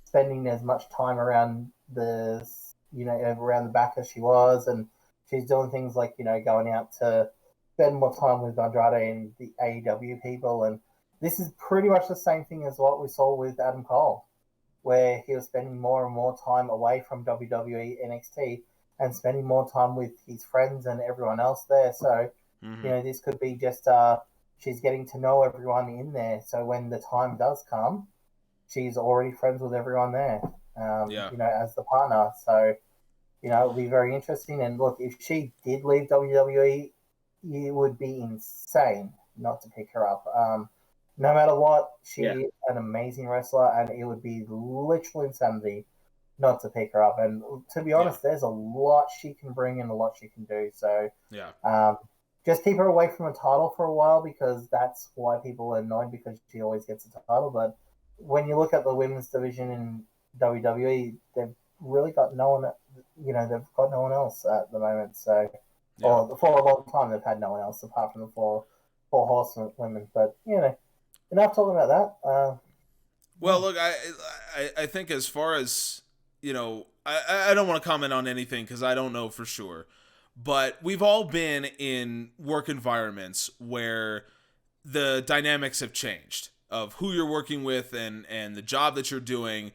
spending as much time around around the back as she was, and she's doing things like, going out to spend more time with Andrade and the AEW people. And this is pretty much the same thing as what we saw with Adam Cole, where he was spending more and more time away from WWE NXT and spending more time with his friends and everyone else there. So, this could be just she's getting to know everyone in there. So when the time does come, she's already friends with everyone there, as the partner. So, it'll be very interesting. And look, if she did leave WWE, it would be insane not to pick her up. No matter what, she's an amazing wrestler, and it would be literal insanity not to pick her up. And to be honest, there's a lot she can bring and a lot she can do. So just keep her away from a title for a while, because that's why people are annoyed, because she always gets a title. But when you look at the women's division in WWE, they've really got no one. They've got no one else at the moment. So, or for a long time, they've had no one else apart from the four horsewomen. But enough talking about that. Well, look, I think as far as I don't want to comment on anything because I don't know for sure. But we've all been in work environments where the dynamics have changed of who you're working with and the job that you're doing.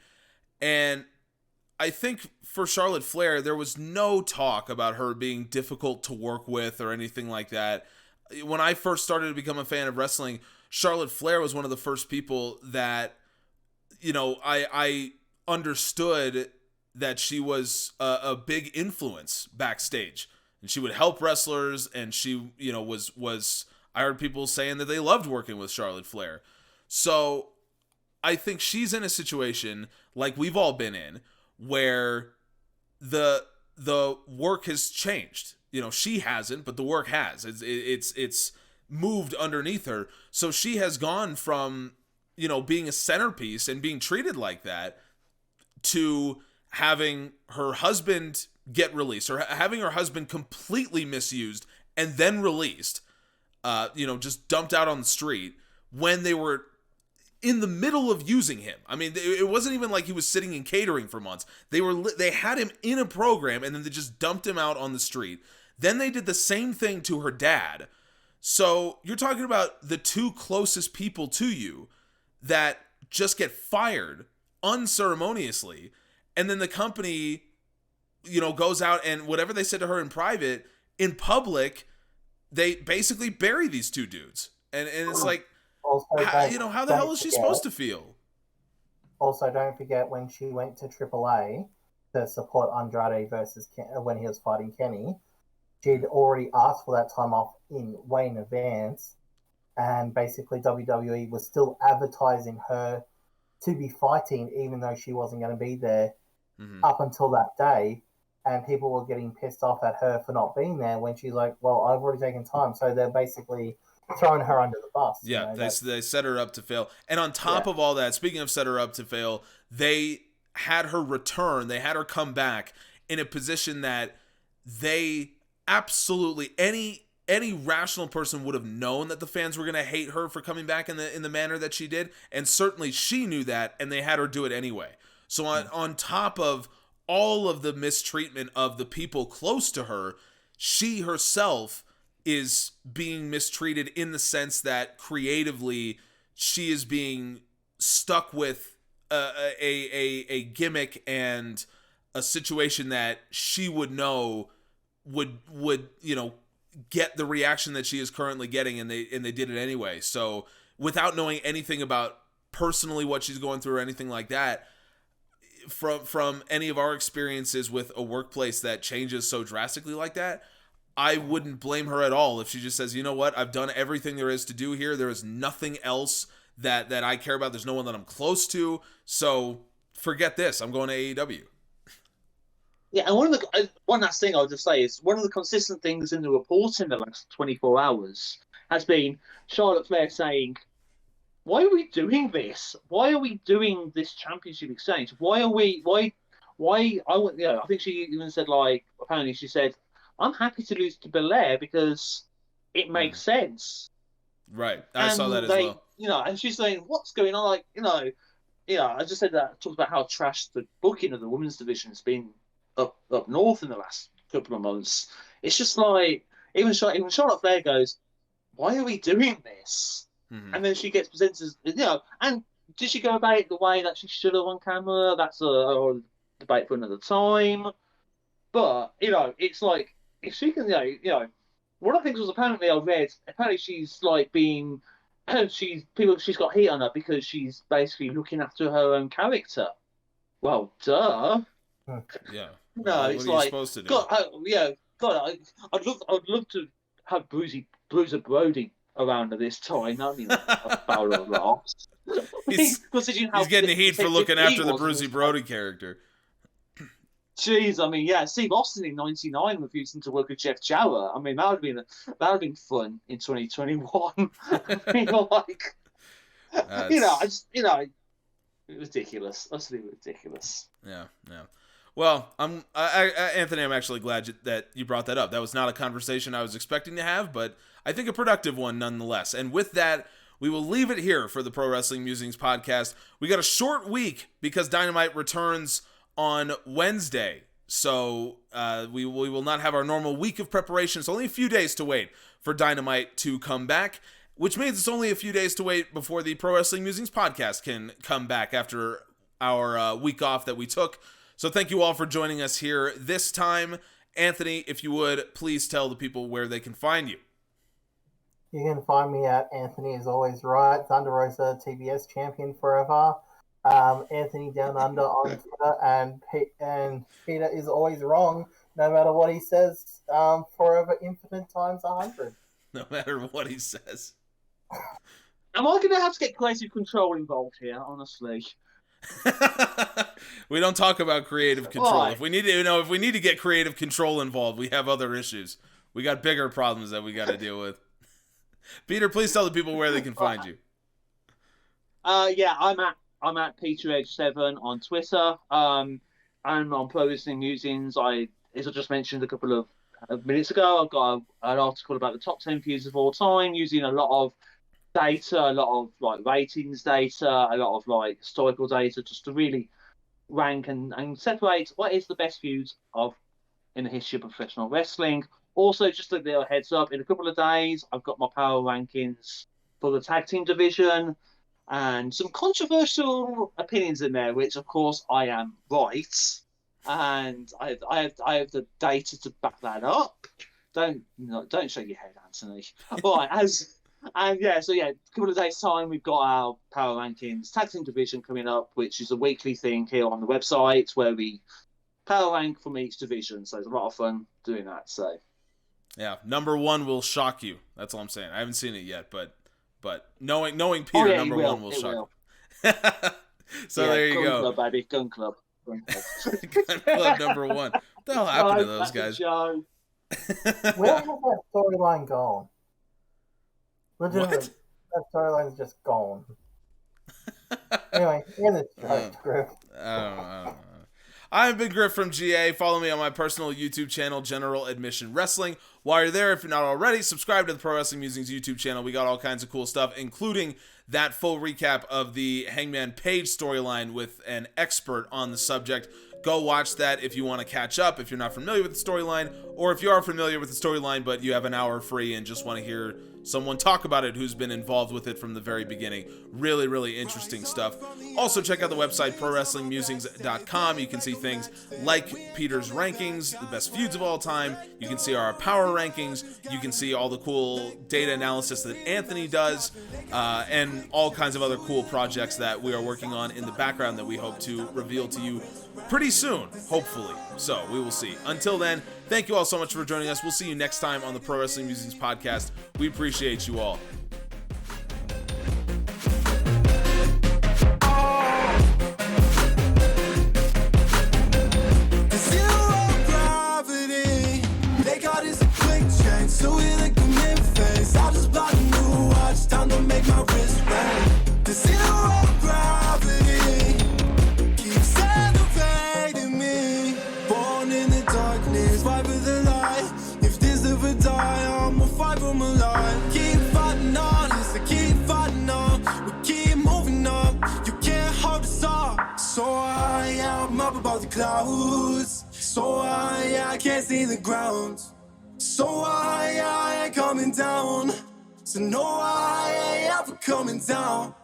And I think for Charlotte Flair, there was no talk about her being difficult to work with or anything like that. When I first started to become a fan of wrestling, Charlotte Flair was one of the first people that, I understood that she was a big influence backstage. And she would help wrestlers, and she, was I heard people saying that they loved working with Charlotte Flair. So I think she's in a situation like we've all been in, where the work has changed. She hasn't, but the work has. It's moved underneath her. So she has gone from, being a centerpiece and being treated like that to having her husband get released, or having her husband completely misused and then released, just dumped out on the street when they were in the middle of using him. I mean, it wasn't even like he was sitting in catering for months. They had him in a program, and then they just dumped him out on the street. Then they did the same thing to her dad. So you're talking about the two closest people to you that just get fired unceremoniously, and then the company, goes out and whatever they said to her in private, in public, they basically bury these two dudes. And it's like, how the hell is she supposed to feel? Also, don't forget when she went to AAA to support Andrade versus when he was fighting Kenny, she'd already asked for that time off way in advance, and basically WWE was still advertising her to be fighting even though she wasn't going to be there up until that day, and people were getting pissed off at her for not being there when she's like, well, I've already taken time. So they're basically throwing her under the bus. Yeah, they set her up to fail. And on top of all that, speaking of set her up to fail, they had her return, they had her come back in a position that they absolutely, any rational person would have known that the fans were going to hate her for coming back in the manner that she did, and certainly she knew that, and they had her do it anyway. So on top of all of the mistreatment of the people close to her, she herself is being mistreated in the sense that creatively she is being stuck with a gimmick and a situation that she would know would get the reaction that she is currently getting, and they did it anyway. So without knowing anything about personally what she's going through or anything like that, from any of our experiences with a workplace that changes so drastically like that, I wouldn't blame her at all if she just says, you know what, I've done everything there is to do here. There is nothing else that I care about. There's no one that I'm close to. So forget this. I'm going to AEW. Yeah, and one last thing I'll just say is one of the consistent things in the reporting in the last 24 hours has been Charlotte Flair saying, why are we doing this? Why are we doing this championship exchange? I think she even said, apparently she said, I'm happy to lose to Belair because it makes sense. Right. I saw that as well. And she's saying, what's going on? I just said that, talked about how trash the booking of the women's division has been up north in the last couple of months. It's just like, even Charlotte Flair goes, why are we doing this? Mm-hmm. And then she gets presented as, and did she go about it the way that she should have on camera? That's a debate for another time. But, it's like, if she can, one of the things was apparently I read, she's she's got heat on her because she's basically looking after her own character. Well, duh. Yeah. No, what it's are you supposed to do? God, I'd love to have Bruiser Brody around at this time. That'd be a barrel of laughs. He's getting the heat for looking after the Bruiser Brody character. Jeez, I mean, yeah, Steve Austin in '99 refusing to work with Jeff Jarrett. I mean, that would have been fun in 2021. I mean, like, ridiculous, utterly ridiculous. Yeah. Well, Anthony, I'm actually glad that you brought that up. That was not a conversation I was expecting to have, but I think a productive one nonetheless. And with that, we will leave it here for the Pro Wrestling Musings podcast. We got a short week because Dynamite returns on Wednesday. So we will not have our normal week of preparation. It's only a few days to wait for Dynamite to come back, which means it's only a few days to wait before the Pro Wrestling Musings podcast can come back after our week off that we took. So thank you all for joining us here this time. Anthony, if you would, please tell the people where they can find you. You can find me at Anthony is always right, Thunder Rosa TBS champion forever. Anthony Down Under on Twitter, and Peter is always wrong, no matter what he says, forever infinite times 100. No matter what he says. Am I going to have to get creative control involved here, honestly? We don't talk about creative control. Why? If we need to get creative control involved, we have other issues. We got bigger problems that we got to deal with. Peter, please tell the people where they can find you. Yeah, I'm at Peter Edge 7 on Twitter. And on Pro Wrestling Musings, as I just mentioned a couple of minutes ago, I've got an article about the top 10 views of all time, using a lot of data, a lot of like ratings data, a lot of like historical data, just to really rank and separate what is the best views of in the history of professional wrestling. Also, just a little heads up, in a couple of days, I've got my power rankings for the tag team division and some controversial opinions in there, which of course I am right, and I have the data to back that up. Don't shake your head, Anthony. Right, so a couple of days time, we've got our power rankings tag team division coming up, which is a weekly thing here on the website where we power rank from each division. So it's a lot of fun doing that. So yeah, number one will shock you. That's all I'm saying. I haven't seen it yet, but knowing Peter, number one will shock you. So yeah, there you go. Club, baby. Gun Club. Gun Club number one. What the hell happened to those guys? Where has that storyline gone? Legitimately, what? That storyline is just gone. Anyway, in the script. I don't know. I'm Big Griff from GA. Follow me on my personal YouTube channel, General Admission Wrestling. While you're there, if you're not already, subscribe to the Pro Wrestling Musings YouTube channel. We got all kinds of cool stuff, including that full recap of the Hangman Page storyline with an expert on the subject. Go watch that if you want to catch up, if you're not familiar with the storyline, or if you are familiar with the storyline but you have an hour free and just want to hear someone talk about it who's been involved with it from the very beginning. Really, really interesting stuff. Also, check out the website, ProWrestlingMusings.com. You can see things like Peter's rankings, the best feuds of all time. You can see our power rankings. You can see all the cool data analysis that Anthony does, and all kinds of other cool projects that we are working on in the background that we hope to reveal to you pretty soon, hopefully. So we will see. Until then, thank you all so much for joining us. We'll see you next time on the Pro Wrestling Musings podcast. We appreciate you all. Above the clouds, so I can't see the ground. So I ain't coming down. So no, I ain't ever coming down.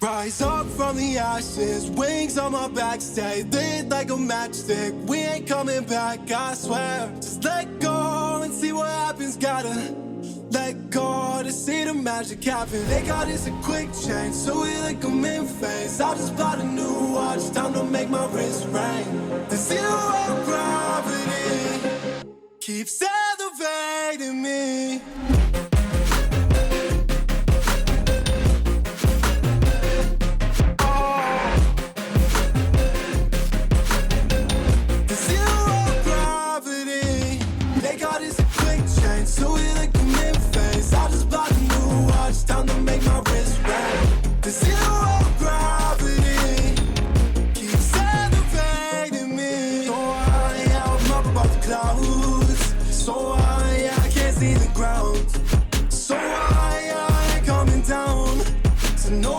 Rise up from the ashes, wings on my back, stay lit like a matchstick. We ain't coming back, I swear. Just let go and see what happens. Gotta let go to see the magic happen. They got this a quick change, so we like them in phase. I just bought a new watch, time to make my wrist ring. The zero gravity keeps elevating. evading me. The zero gravity, they got this quick change, so we like commit face. I just bought a new watch, time to make my wrist red. The zero gravity keeps elevating me. So I'm up above the clouds. So I can't see the ground. So I ain't coming down. So no,